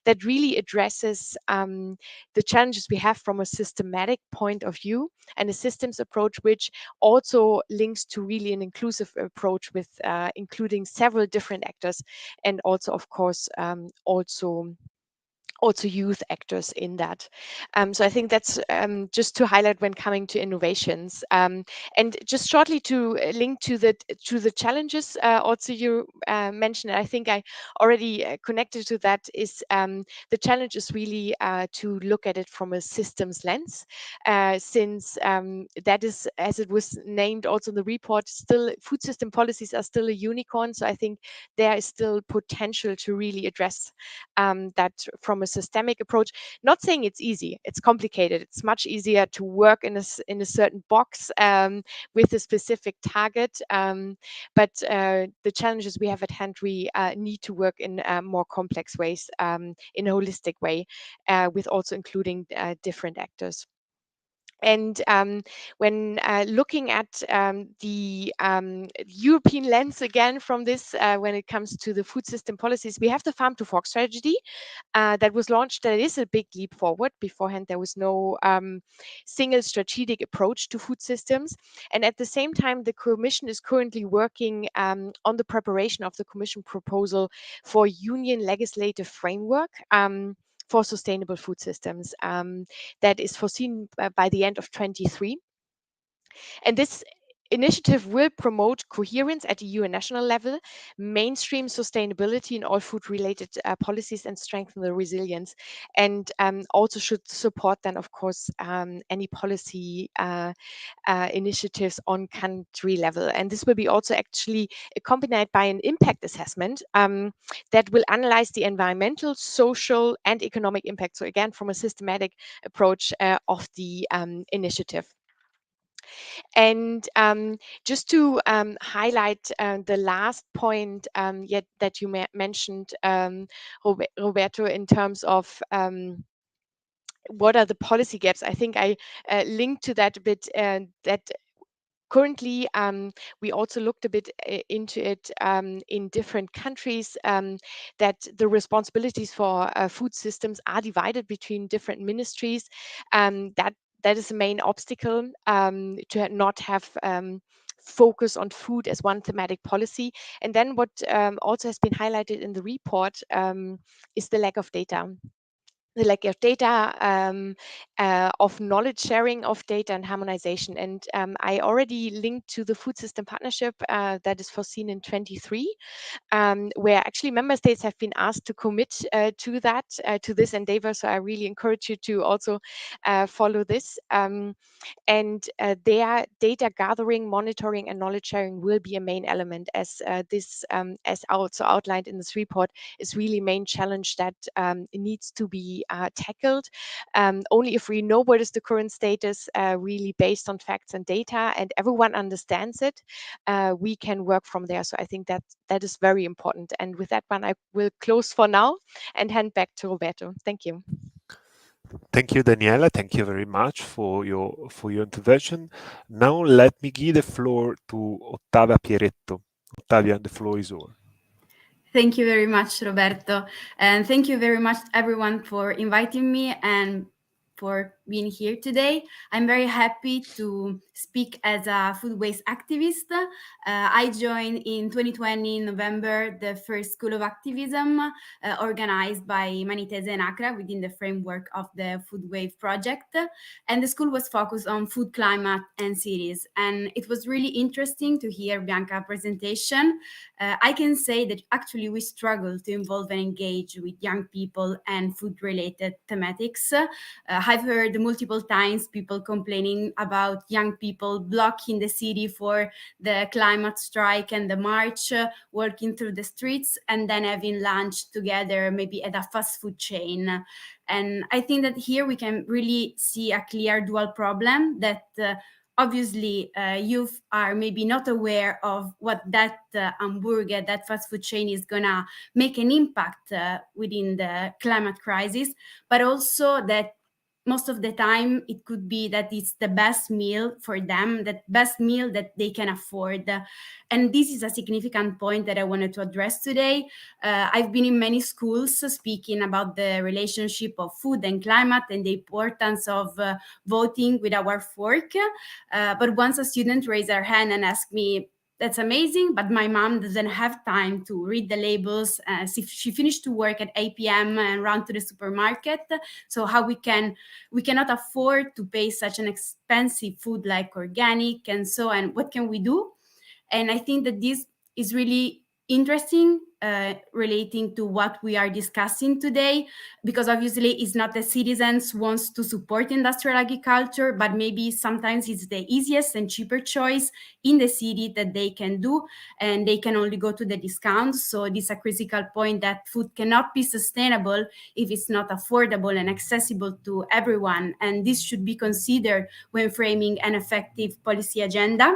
that really addresses the challenges we have from a systematic point of view, and a systems approach which also links to really an inclusive approach with including several different actors, and also, of course, also youth actors in that. So I think that's just to highlight when coming to innovations. And just shortly to link to the challenges also you mentioned, I think I already connected to that, is the challenge is really to look at it from a systems lens, since that is, as it was named also in the report, still food system policies are still a unicorn. So I think there is still potential to really address that from a systemic approach. Not saying it's easy, it's complicated. It's much easier to work in a certain box with a specific target, but the challenges we have at hand, we need to work in more complex ways, in a holistic way, with also including different actors. And when looking at the European lens again from this, when it comes to the food system policies, we have the Farm to Fork strategy that was launched. That is a big leap forward. Beforehand, there was no single strategic approach to food systems. And at the same time, the Commission is currently working on the preparation of the Commission proposal for Union legislative framework for sustainable food systems, that is foreseen by the end of 2023. And this initiative will promote coherence at EU and national level, mainstream sustainability in all food-related policies, and strengthen the resilience. And also should support then, of course, any policy initiatives on country level. And this will be also actually accompanied by an impact assessment that will analyze the environmental, social, and economic impact. So again, from a systematic approach of the initiative. And just to highlight the last point that you mentioned, Roberto, in terms of what are the policy gaps, I think I linked to that a bit, that currently, we also looked a bit into it in different countries, that the responsibilities for food systems are divided between different ministries. That is the main obstacle, to not have focus on food as one thematic policy. And then what also has been highlighted in the report is the lack of data. The lack of data, of knowledge sharing of data and harmonization. And I already linked to the food system partnership that is foreseen in 2023, where actually member states have been asked to commit to that, to this endeavor. So I really encourage you to also follow this. And their data gathering, monitoring, and knowledge sharing will be a main element, as this, as also outlined in this report, is really main challenge that needs to be tackled. Only if we know what is the current status, really based on facts and data, and everyone understands it, we can work from there. So I think that is very important. And with that one, I will close for now and hand back to Roberto. Thank you. Thank you, Daniela. Thank you very much for your intervention. Now let me give the floor to Ottavia Pieretto. Ottavia, the floor is yours. Thank you very much, Roberto. And thank you very much, everyone, for inviting me and for being here today. I'm very happy to speak as a food waste activist. I joined in 2020 in November the first School of Activism organized by Manitese and Accra within the framework of the Food Wave project. And the school was focused on food, climate, and cities. And it was really interesting to hear Bianca's presentation. I can say that actually we struggle to involve and engage with young people and food-related thematics. I've heard multiple times people complaining about young people blocking the city for the climate strike and the march, walking through the streets and then having lunch together, maybe at a fast food chain. And I think that here we can really see a clear dual problem that obviously youth are maybe not aware of what that hamburger, that fast food chain is gonna make an impact within the climate crisis, but also that most of the time it could be that it's the best meal for them, that best meal that they can afford. And this is a significant point that I wanted to address today. I've been in many schools speaking about the relationship of food and climate and the importance of voting with our fork. But once a student raised their hand and asked me, that's amazing, but my mom doesn't have time to read the labels. She finished to work at 8 p.m. and run to the supermarket. So how we cannot afford to pay such an expensive food like organic and so on. What can we do? And I think that this is really interesting relating to what we are discussing today, because obviously it's not the citizens wants to support industrial agriculture, but maybe sometimes it's the easiest and cheaper choice in the city that they can do, and they can only go to the discounts. So this is a critical point, that food cannot be sustainable if it's not affordable and accessible to everyone. And this should be considered when framing an effective policy agenda.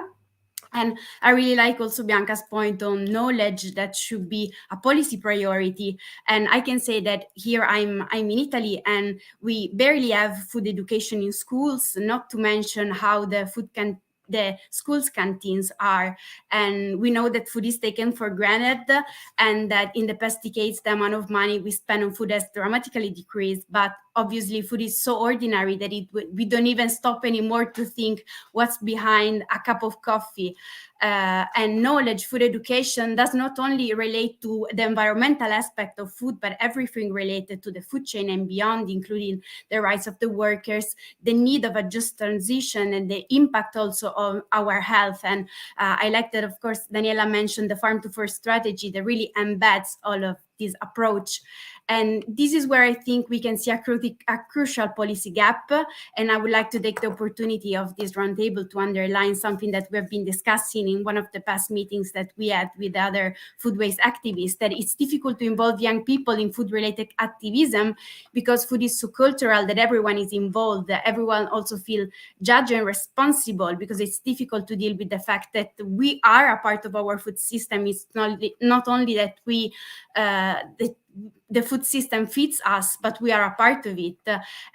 And I really like also Bianca's point on knowledge that should be a policy priority. And I can say that here I'm in Italy and we barely have food education in schools, not to mention how the schools canteens are. And we know that food is taken for granted and that in the past decades, the amount of money we spend on food has dramatically decreased. But obviously food is so ordinary that we don't even stop anymore to think what's behind a cup of coffee. And knowledge, food education does not only relate to the environmental aspect of food, but everything related to the food chain and beyond, including the rights of the workers, the need of a just transition, and the impact also on our health. And I like that, of course, Daniela mentioned the farm to fork strategy that really embeds all of this approach. And this is where I think we can see a crucial policy gap. And I would like to take the opportunity of this roundtable to underline something that we've been discussing in one of the past meetings that we had with other food waste activists, that it's difficult to involve young people in food-related activism because food is so cultural that everyone is involved. Everyone also feels judged and responsible because it's difficult to deal with the fact that we are a part of our food system. It's not only that the food system feeds us, but we are a part of it.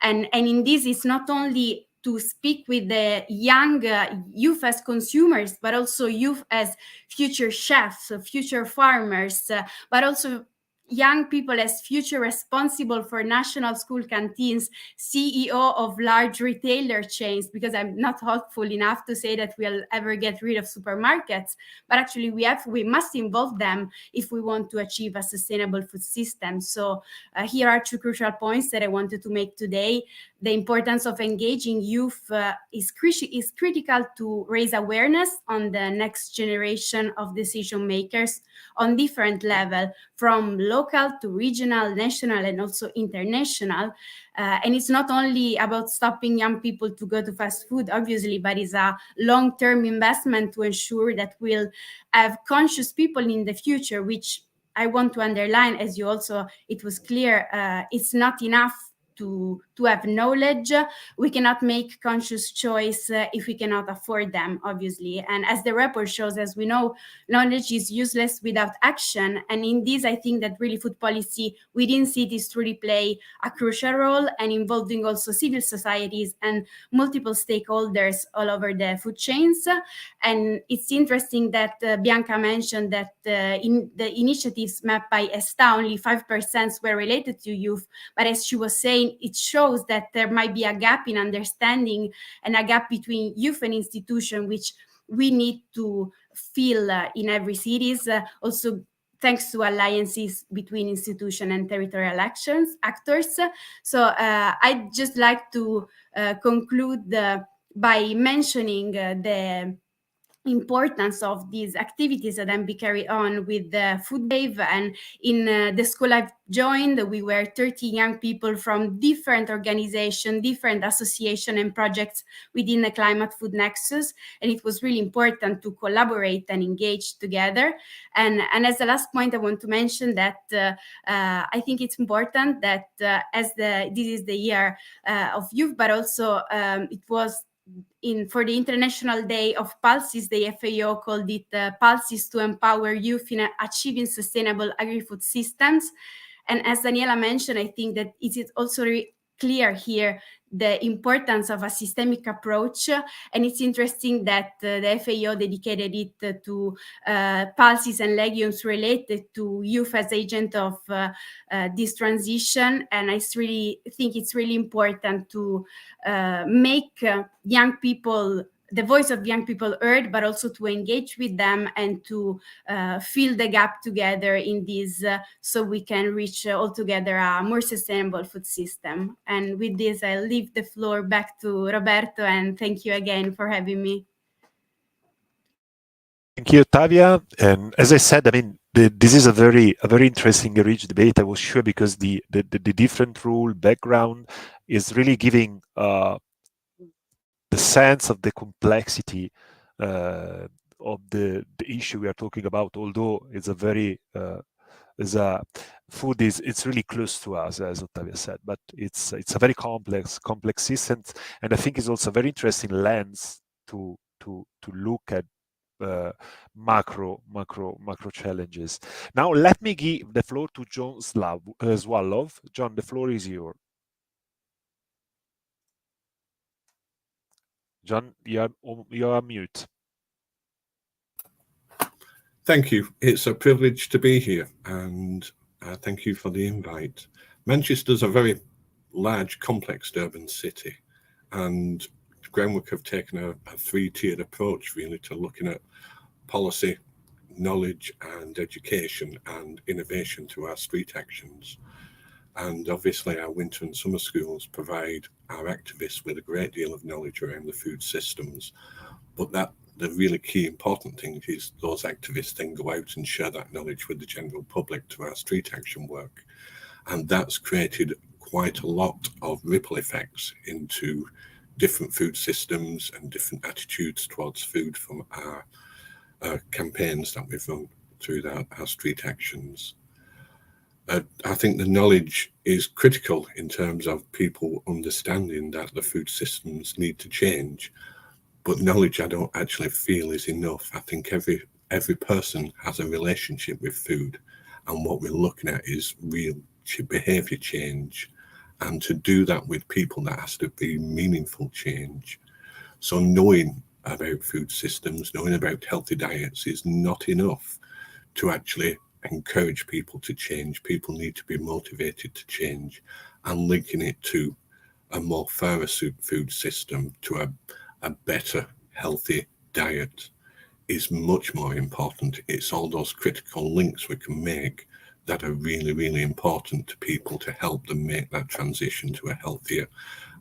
And in this, it's not only to speak with the young youth as consumers, but also youth as future chefs, future farmers, but also young people as future responsible for national school canteens, CEO of large retailer chains, because I'm not hopeful enough to say that we'll ever get rid of supermarkets, but actually we must involve them if we want to achieve a sustainable food system. So here are two crucial points that I wanted to make today. The importance of engaging youth is critical to raise awareness on the next generation of decision makers on different levels, from local to regional, national, and also international. And it's not only about stopping young people to go to fast food, obviously, but it's a long-term investment to ensure that we'll have conscious people in the future, which I want to underline, as you also, it was clear, it's not enough to have knowledge. We cannot make conscious choice if we cannot afford them, obviously. And as the report shows, as we know, knowledge is useless without action. And in this, I think that really food policy within cities truly play a crucial role, and involving also civil societies and multiple stakeholders all over the food chains. And it's interesting that Bianca mentioned that in the initiatives mapped by Está, only 5% were related to youth. But as she was saying, mean, it shows that there might be a gap in understanding and a gap between youth and institution, which we need to fill in every cities, also thanks to alliances between institution and territorial actors. So I'd just like to conclude by mentioning the importance of these activities that then be carried on with the food wave. And in the school I've joined, we were 30 young people from different organizations, different associations and projects within the climate food nexus, and it was really important to collaborate and engage together. And as the last point, I want to mention that I think it's important that this is the year of youth, but also it was for the International Day of Pulses, the FAO called it Pulses to Empower Youth in Achieving Sustainable Agri-Food Systems. And as Daniela mentioned, I think that it is also clear here the importance of a systemic approach. And it's interesting that the FAO dedicated it to pulses and legumes related to youth as agent of this transition. And I really think it's really important to make young people, the voice of young people heard, but also to engage with them and to fill the gap together in this so we can reach altogether a more sustainable food system. And with this, I'll leave the floor back to Roberto, and thank you again for having me. Thank you, Ottavia. And as I said, I mean, this is a very interesting, rich debate. I was sure because the different rule background is really giving the sense of the complexity of the issue we are talking about. Although it's a very food it's really close to us, as Ottavia said, but it's a very complex system, and I think it's also a very interesting lens to look at macro challenges. Now let me give the floor to John Swallow. John, the floor is yours. John, you are on mute. Thank you. It's a privilege to be here, and thank you for the invite. Manchester's a very large, complex urban city, and Groundwork have taken a three-tiered approach really to looking at policy, knowledge and education and innovation through our street actions. And obviously our winter and summer schools provide our activists with a great deal of knowledge around the food systems. But the really key important thing is those activists then go out and share that knowledge with the general public through our street action work. And that's created quite a lot of ripple effects into different food systems and different attitudes towards food from our campaigns that we've run through our street actions. I think the knowledge is critical in terms of people understanding that the food systems need to change, but knowledge I don't actually feel is enough. I think every person has a relationship with food, and what we're looking at is real behavior change, and to do that with people that has to be meaningful change. So knowing about food systems, knowing about healthy diets is not enough to actually encourage people to change. People need to be motivated to change, and linking it to a more fairer food system, to a better healthy diet is much more important. It's all those critical links we can make that are really, really important to people to help them make that transition to a healthier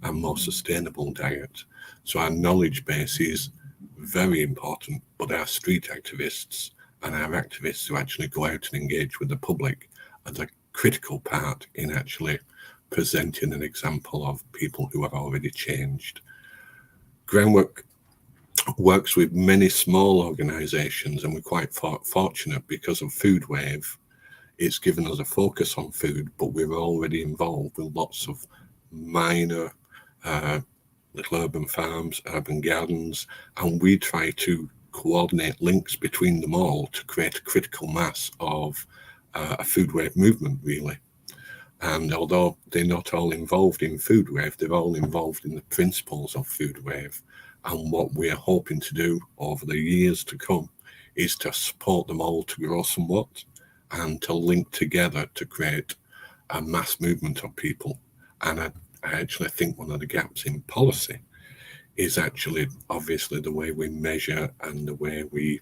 and more sustainable diet. So our knowledge base is very important, but our street activists and our activists who actually go out and engage with the public are the critical part in actually presenting an example of people who have already changed. Groundwork works with many small organizations, and we're quite fortunate because of Food Wave. It's given us a focus on food, but we're already involved with lots of minor little urban farms, urban gardens, and we try to coordinate links between them all to create a critical mass of a food wave movement, really. And although they're not all involved in Food Wave, they're all involved in the principles of Food Wave. And what we're hoping to do over the years to come is to support them all to grow somewhat and to link together to create a mass movement of people. And I actually think one of the gaps in policy is actually obviously the way we measure and the way we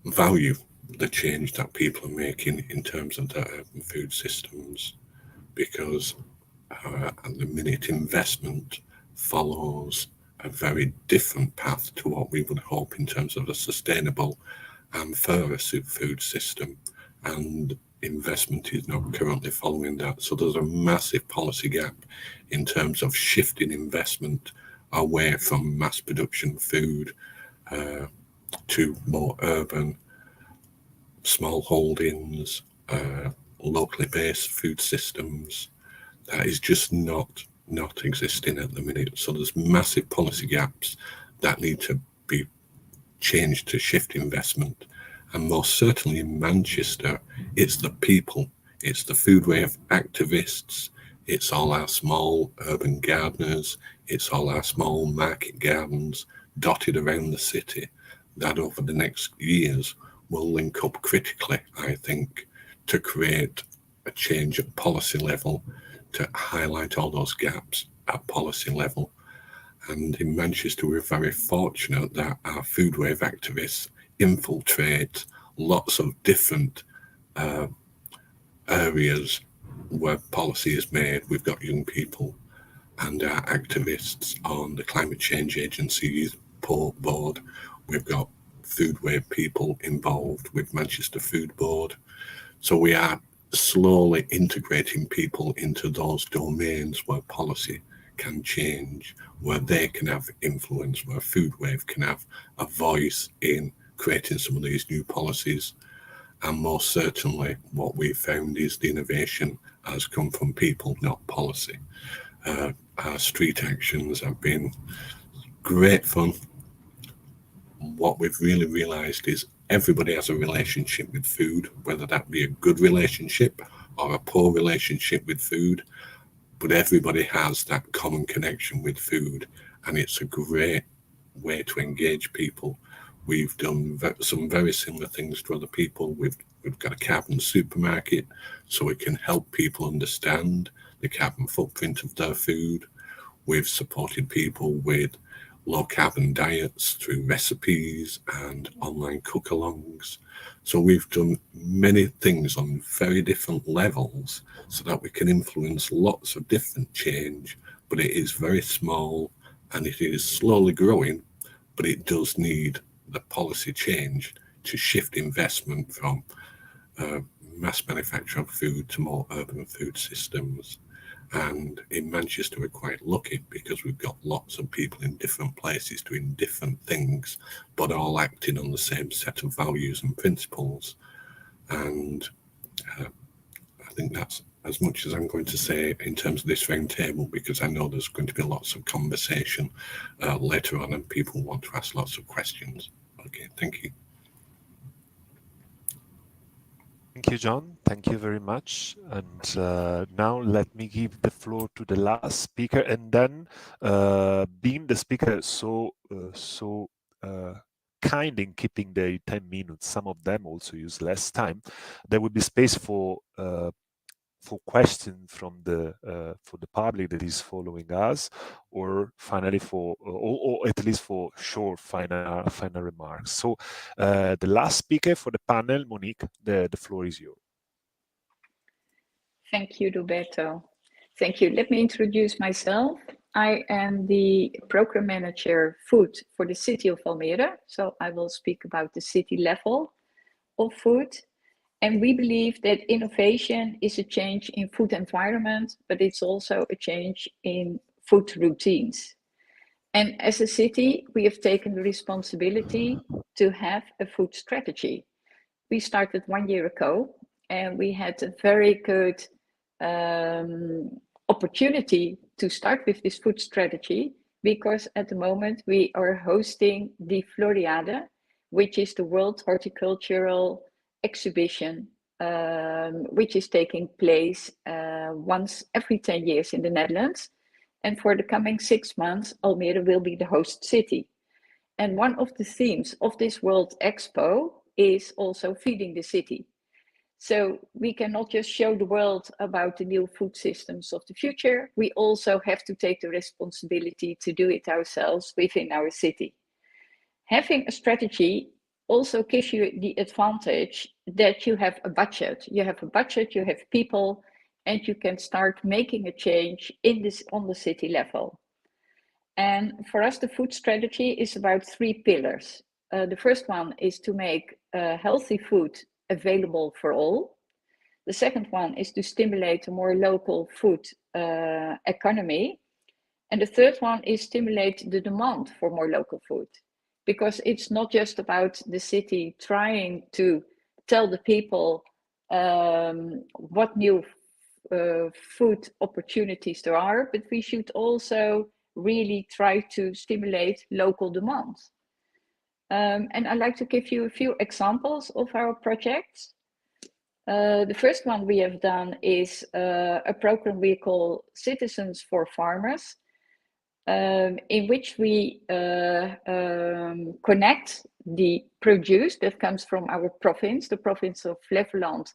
value the change that people are making in terms of their urban food systems, because at the minute investment follows a very different path to what we would hope in terms of a sustainable and fairer food system, and investment is not currently following that. So there's a massive policy gap in terms of shifting investment away from mass production food to more urban, small holdings, locally based food systems. That is just not existing at the minute. So there's massive policy gaps that need to be changed to shift investment. And most certainly in Manchester, it's the people, it's the food wave activists, it's all our small urban gardeners, it's all our small market gardens dotted around the city that over the next years will link up critically, I think, to create a change at policy level, to highlight all those gaps at policy level. And in Manchester, we're very fortunate that our food wave activists infiltrate lots of different areas where policy is made. We've got young people and our activists on the Climate Change Agency board. We've got food wave people involved with Manchester Food Board. So we are slowly integrating people into those domains where policy can change, where they can have influence, where food wave can have a voice in creating some of these new policies. And most certainly what we've found is the innovation has come from people, not policy. Our street actions have been great fun. What we've really realized is everybody has a relationship with food, whether that be a good relationship or a poor relationship with food, but everybody has that common connection with food, and it's a great way to engage people. We've done some very similar things to other people. We've got a carbon supermarket, so we can help people understand the carbon footprint of their food. We've supported people with low carbon diets through recipes and online cook-alongs. So we've done many things on very different levels so that we can influence lots of different change, but it is very small and it is slowly growing, but it does need the policy change to shift investment from mass manufacture of food to more urban food systems. And in Manchester, we're quite lucky because we've got lots of people in different places doing different things, but all acting on the same set of values and principles. And I think that's as much as I'm going to say in terms of this roundtable, because I know there's going to be lots of conversation later on and people want to ask lots of questions. Okay, thank you. Thank you, John. Thank you very much. And now let me give the floor to the last speaker. And then, being the speaker so kind in keeping the 10 minutes, some of them also use less time, there will be space for questions from the for the public that is following us, or finally or at least for short final remarks. So the last speaker for the panel, Monique, the floor is yours. Thank you, Roberto. Thank you. Let me introduce myself. I am the program manager food for the city of Almere. So I will speak about the city level of food. And we believe that innovation is a change in food environment, but it's also a change in food routines. And as a city, we have taken the responsibility to have a food strategy. We started 1 year ago, and we had a very good opportunity to start with this food strategy, because at the moment we are hosting the Floriade, which is the World Horticultural Exhibition, which is taking place once every 10 years in the Netherlands. And for the coming 6 months, Almere will be the host city. And one of the themes of this World Expo is also feeding the city. So we cannot just show the world about the new food systems of the future. We also have to take the responsibility to do it ourselves within our city. Having a strategy also gives you the advantage that you have a budget. You have a budget, you have people, and you can start making a change on the city level. And for us, the food strategy is about 3 pillars. The first one is to make healthy food available for all. The second one is to stimulate a more local food economy. And the third one is stimulate the demand for more local food. Because it's not just about the city trying to tell the people what new food opportunities there are, but we should also really try to stimulate local demand. And I'd like to give you a few examples of our projects. The first one we have done is a program we call Citizens for Farmers, in which we connect the produce that comes from our province. The province of Flevoland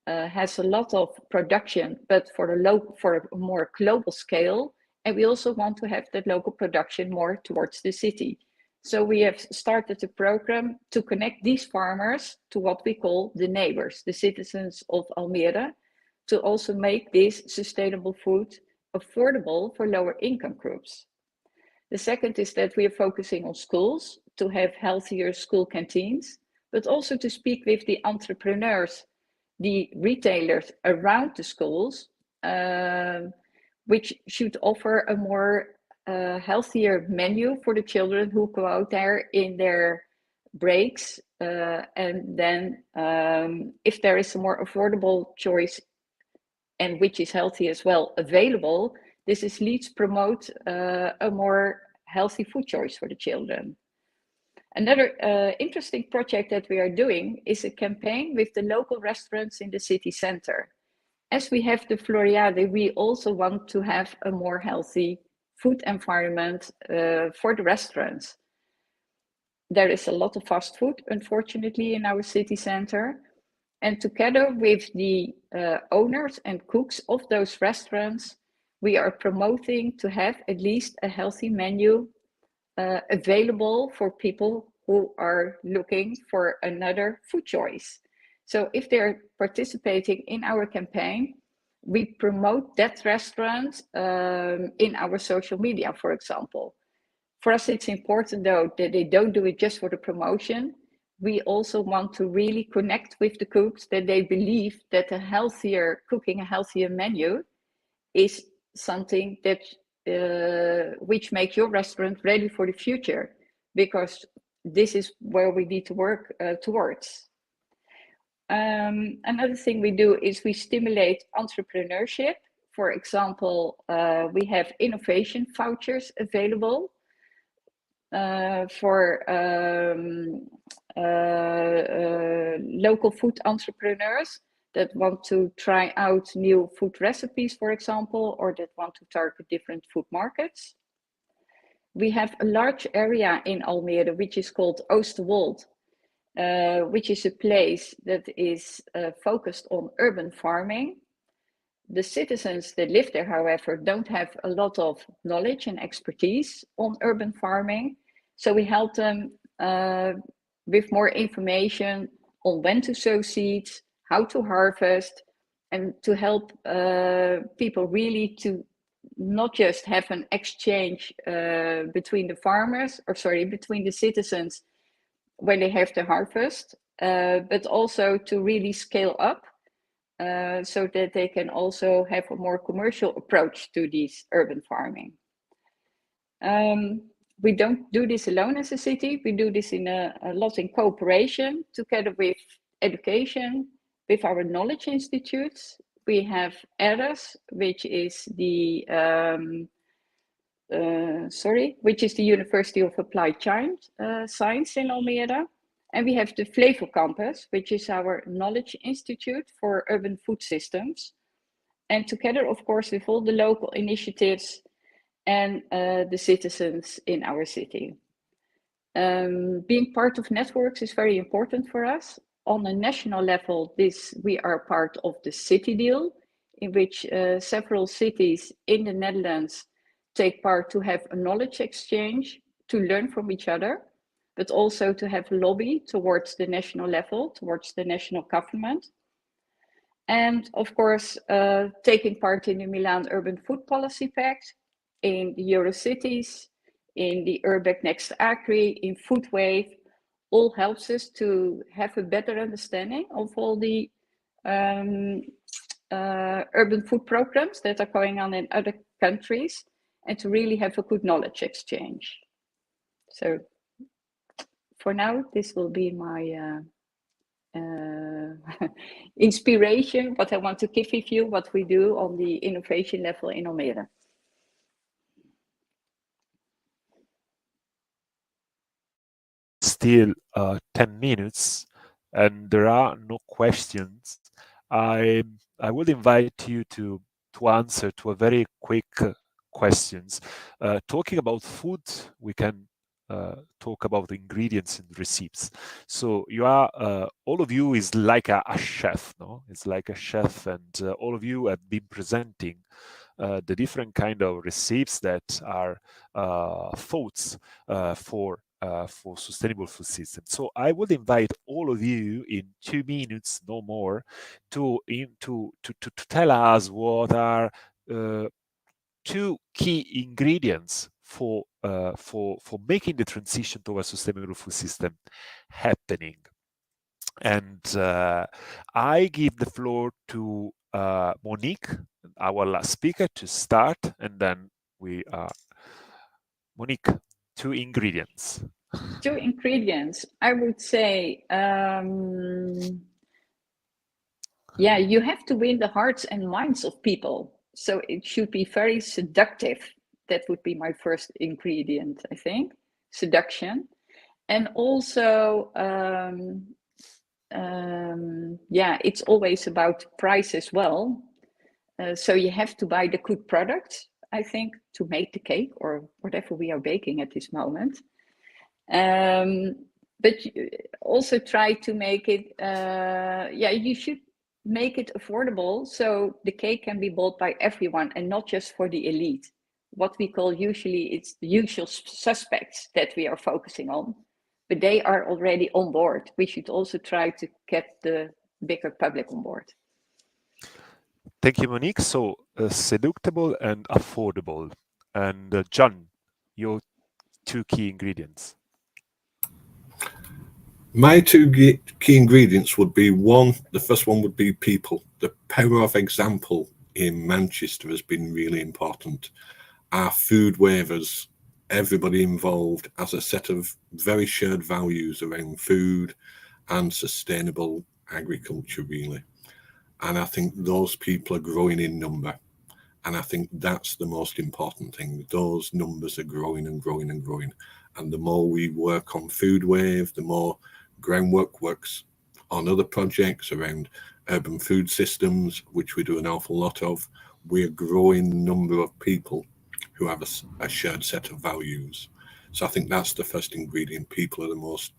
has a lot of production, but for a more global scale. And we also want to have that local production more towards the city. So we have started a program to connect these farmers to what we call the neighbors, the citizens of Almere, to also make this sustainable food affordable for lower income groups. The second is that we are focusing on schools to have healthier school canteens, but also to speak with the entrepreneurs, the retailers around the schools, which should offer a more healthier menu for the children who go out there in their breaks. And then if there is a more affordable choice and which is healthy as well available, this leads to promote a more healthy food choice for the children. Another interesting project that we are doing is a campaign with the local restaurants in the city center. As we have the Floriade, we also want to have a more healthy food environment for the restaurants. There is a lot of fast food, unfortunately, in our city center. And together with the owners and cooks of those restaurants, we are promoting to have at least a healthy menu available for people who are looking for another food choice. So if they're participating in our campaign, we promote that restaurant in our social media, for example. For us, it's important, though, that they don't do it just for the promotion. We also want to really connect with the cooks, that they believe that cooking a healthier menu is something that which makes your restaurant ready for the future, because this is where we need to work towards. Another thing we do is we stimulate entrepreneurship. For example, we have innovation vouchers available for local food entrepreneurs that want to try out new food recipes, for example, or that want to target different food markets. We have a large area in Almere, which is called Oosterwold, which is a place that is focused on urban farming. The citizens that live there, however, don't have a lot of knowledge and expertise on urban farming. So we help them with more information on when to sow seeds, how to harvest, and to help people really to not just have an exchange between the citizens when they have to harvest, but also to really scale up so that they can also have a more commercial approach to this urban farming. We don't do this alone as a city. We do this in a lot in cooperation together with education, with our knowledge institutes. We have ERAS, which is the University of Applied Science in Almere. And we have the Flevo Campus, which is our knowledge institute for urban food systems. And together, of course, with all the local initiatives and the citizens in our city. Being part of networks is very important for us. on a national level, we are part of the city deal, in which several cities in the Netherlands take part to have a knowledge exchange, to learn from each other, but also to have a lobby towards the national level, towards the national government. And of course, taking part in the Milan Urban Food Policy Pact, in the Eurocities, in the Urbex Next Agri, in Food Wave, all helps us to have a better understanding of all the urban food programs that are going on in other countries, and to really have a good knowledge exchange. So for now, this will be my inspiration, what I want to give with you, what we do on the innovation level in Almere. Still 10 minutes and there are no questions. I would invite you to answer to a very quick questions. Talking about food, we can talk about the ingredients and recipes. So you are all of you is like a chef, no? It's like a chef, and all of you have been presenting the different kind of recipes that are thoughts for sustainable food systems. So I would invite all of you in 2 minutes, no more, to tell us what are 2 key ingredients for making the transition to a sustainable food system happening. And I give the floor to Monique, our last speaker, to start, and then we Monique, 2 ingredients. 2 ingredients, I would say, yeah, you have to win the hearts and minds of people. So it should be very seductive. That would be my first ingredient, I think, seduction. And also, yeah, it's always about price as well. So you have to buy the good product, I think, to make the cake or whatever we are baking at this moment. But you also try to make it, yeah, you should make it affordable so the cake can be bought by everyone and not just for the elite. What we call usually, it's the usual suspects that we are focusing on, but they are already on board. We should also try to get the bigger public on board. Thank you, Monique. So seductible and affordable. And John, your 2 key ingredients. My 2 key ingredients would be the first one would be people. The power of example in Manchester has been really important. Our food waivers, everybody involved has a set of very shared values around food and sustainable agriculture, really. And I think those people are growing in number. And I think that's the most important thing. Those numbers are growing and growing and growing. And the more we work on Food Wave, the more groundwork works on other projects around urban food systems, which we do an awful lot of. We're growing the number of people who have a shared set of values. So I think that's the first ingredient. People are the most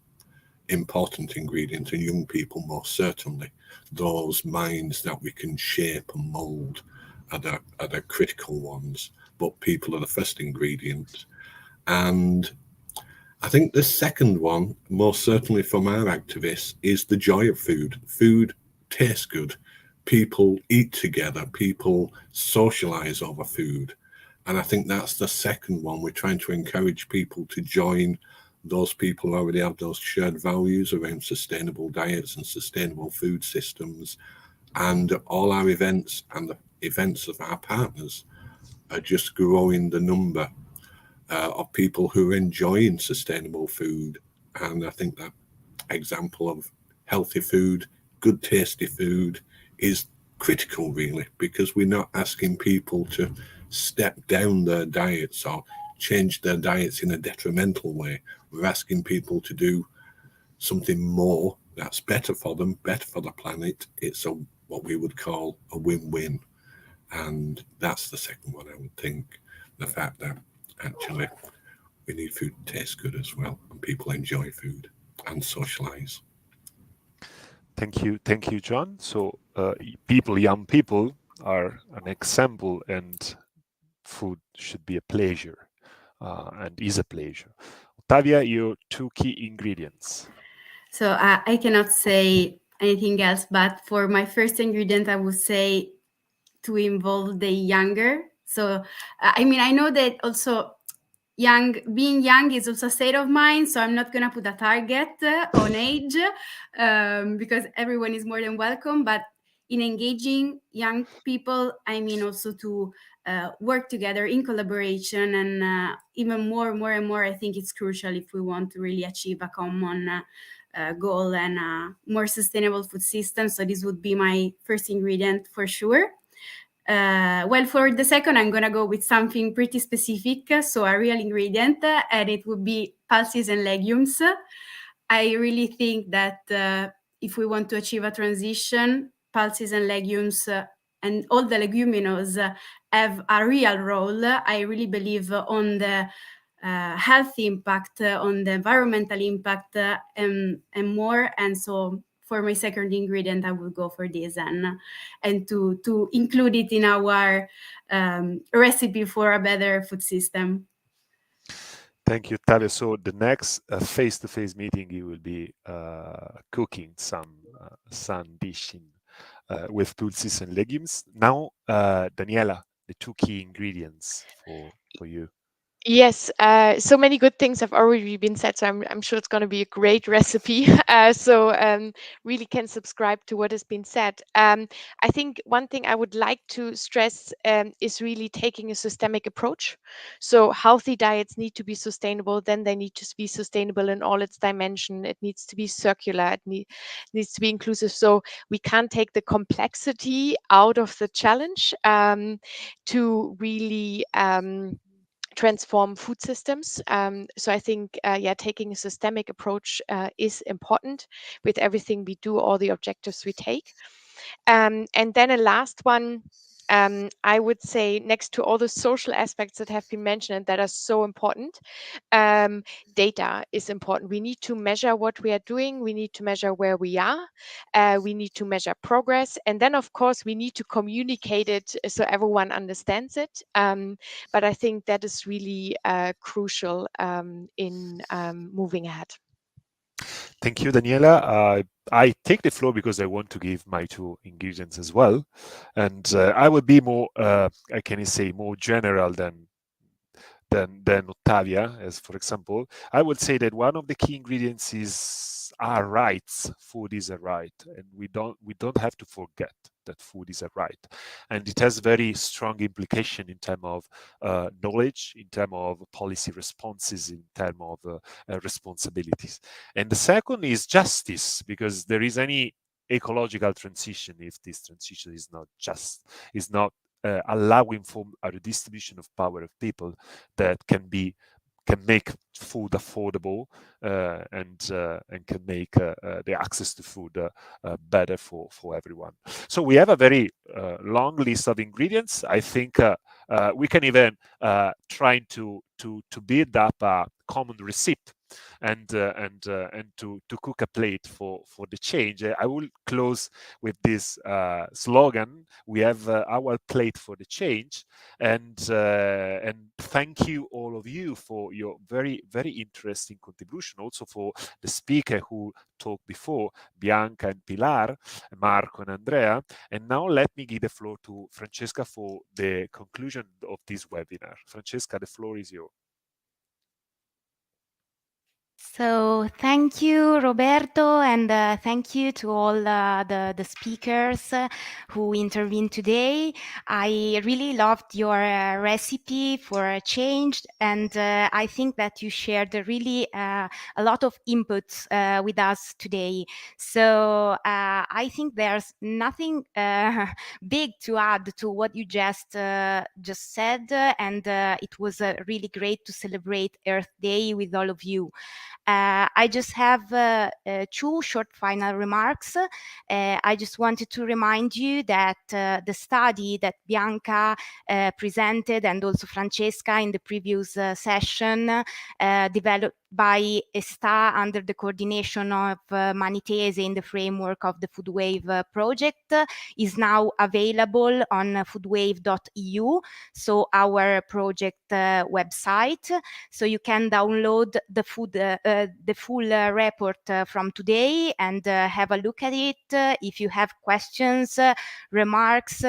important ingredient, and young people most certainly. Those minds that we can shape and mould are the critical ones, but people are the first ingredient. And I think the second one, most certainly from our activists, is the joy of food. Food tastes good. People eat together. People socialize over food. And I think that's the second one. We're trying to encourage people to join those people who already have those shared values around sustainable diets and sustainable food systems. And all our events and the events of our partners are just growing the number of people who are enjoying sustainable food. And I think that example of healthy food, good tasty food is critical, really, because we're not asking people to step down their diets or change their diets in a detrimental way. We're asking people to do something more that's better for them, better for the planet. It's what we would call a win-win. And that's the second one, I would think. The fact that actually we need food to taste good as well, and people enjoy food and socialize. Thank you, John. So young people are an example, and food should be a pleasure, and is a pleasure. Ottavia, your 2 key ingredients. So I cannot say anything else, but for my first ingredient, I would say to involve the younger. So, I mean, I know that also being young is also a state of mind. So I'm not going to put a target on age because everyone is more than welcome. But in engaging young people, I mean also to work together in collaboration, and even more and more, I think it's crucial if we want to really achieve a common goal and a more sustainable food system. So this would be my first ingredient for sure. Well, for the second, I'm going to go with something pretty specific, so a real ingredient, and it would be pulses and legumes. I really think that if we want to achieve a transition, pulses and legumes and all the leguminous have a real role. I really believe on the health impact, on the environmental impact, and more. And so for my second ingredient, I would go for this and to include it in our recipe for a better food system. Thank you, Ottavia. So the next face-to-face meeting, you will be cooking some dish with pulses and legumes. Now, Daniela, the 2 key ingredients for you. Yes, so many good things have already been said, so I'm sure it's going to be a great recipe. Really can subscribe to what has been said. I think one thing I would like to stress is really taking a systemic approach. So healthy diets need to be sustainable, then they need to be sustainable in all its dimension. It needs to be circular, it needs to be inclusive. So we can't take the complexity out of the challenge to really transform food systems. So I think, taking a systemic approach is important with everything we do, all the objectives we take. And then a last one, I would say, next to all the social aspects that have been mentioned and that are so important, data is important. We need to measure what we are doing. We need to measure where we are. We need to measure progress. And then, of course, we need to communicate it so everyone understands it. But I think that is really crucial in moving ahead. Thank you, Daniela. I take the floor because I want to give my 2 ingredients as well. And I will be more, I can say, more general than Ottavia, as for example. I would say that one of the key ingredients is our rights. Food is a right, and we don't have to forget that food is a right, and it has very strong implication in terms of knowledge, in terms of policy responses, in terms of responsibilities. And the second is justice, because there is any ecological transition if this transition is not just, is not allowing for a redistribution of power of people that can make food affordable and can make the access to food better for everyone. So we have a very long list of ingredients. I think we can even try to build up a common recipe and to cook a plate for the change. I will close with this slogan: we have our plate for the change. And thank you all of you for your very, very interesting contribution, also for the speaker who talked before, Bianca and Pilar, Marco and Andrea. And now let me give the floor to Francesca for the conclusion of this webinar. Francesca, the floor is yours. So thank you, Roberto, and thank you to all the speakers who intervened today. I really loved your recipe for a change, and I think that you shared really a lot of inputs with us today. So I think there's nothing big to add to what you just said, and it was really great to celebrate Earth Day with all of you. I just have 2 short final remarks. I just wanted to remind you that the study that Bianca presented, and also Francesca in the previous session, by Está under the coordination of Manitese in the framework of the Foodwave project is now available on foodwave.eu, so our project website. So you can download the full report from today and have a look at it. If you have questions, remarks,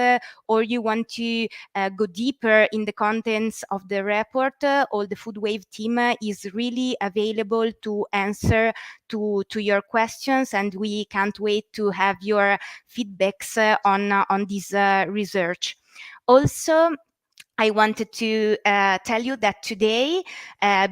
or you want to go deeper in the contents of the report, all the Foodwave team is really available to answer to your questions, and we can't wait to have your feedbacks on this research. Also, I wanted to tell you that today,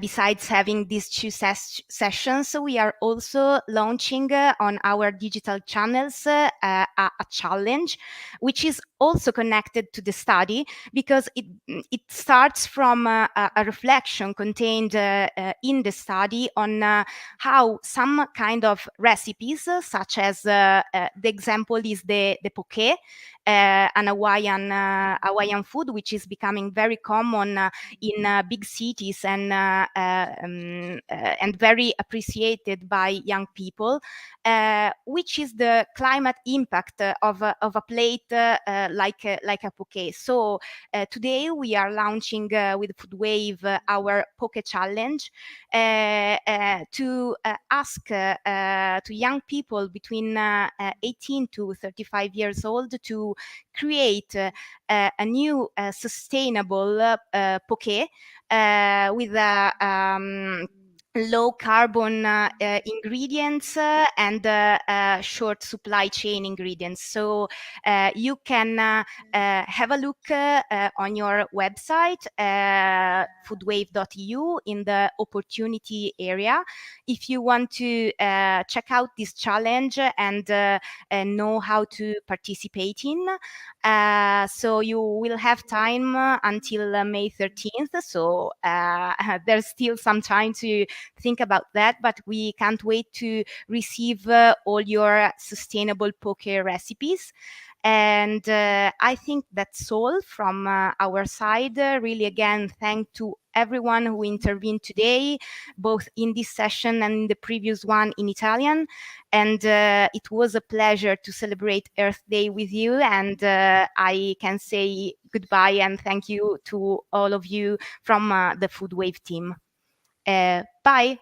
besides having these two sessions, we are also launching on our digital channels a challenge, which is also connected to the study, because it starts from a reflection contained in the study on how some kind of recipes, such as the example is the poke, an Hawaiian food, which is becoming very common in big cities and very appreciated by young people, which is the climate impact of a plate like a poke. So today we are launching with Foodwave our poke challenge to ask to young people between 18 to 35 years old to create a new sustainable poke with low carbon ingredients and short supply chain ingredients. So you can have a look on your website, foodwave.eu, in the opportunity area, if you want to check out this challenge and know how to participate in. So you will have time until May 13th. So there's still some time to think about that, but we can't wait to receive all your sustainable poke recipes. And I think that's all from our side. Really, again, thank to everyone who intervened today, both in this session and in the previous one in Italian. And it was a pleasure to celebrate Earth Day with you. And I can say goodbye and thank you to all of you from the Foodwave team. Bye.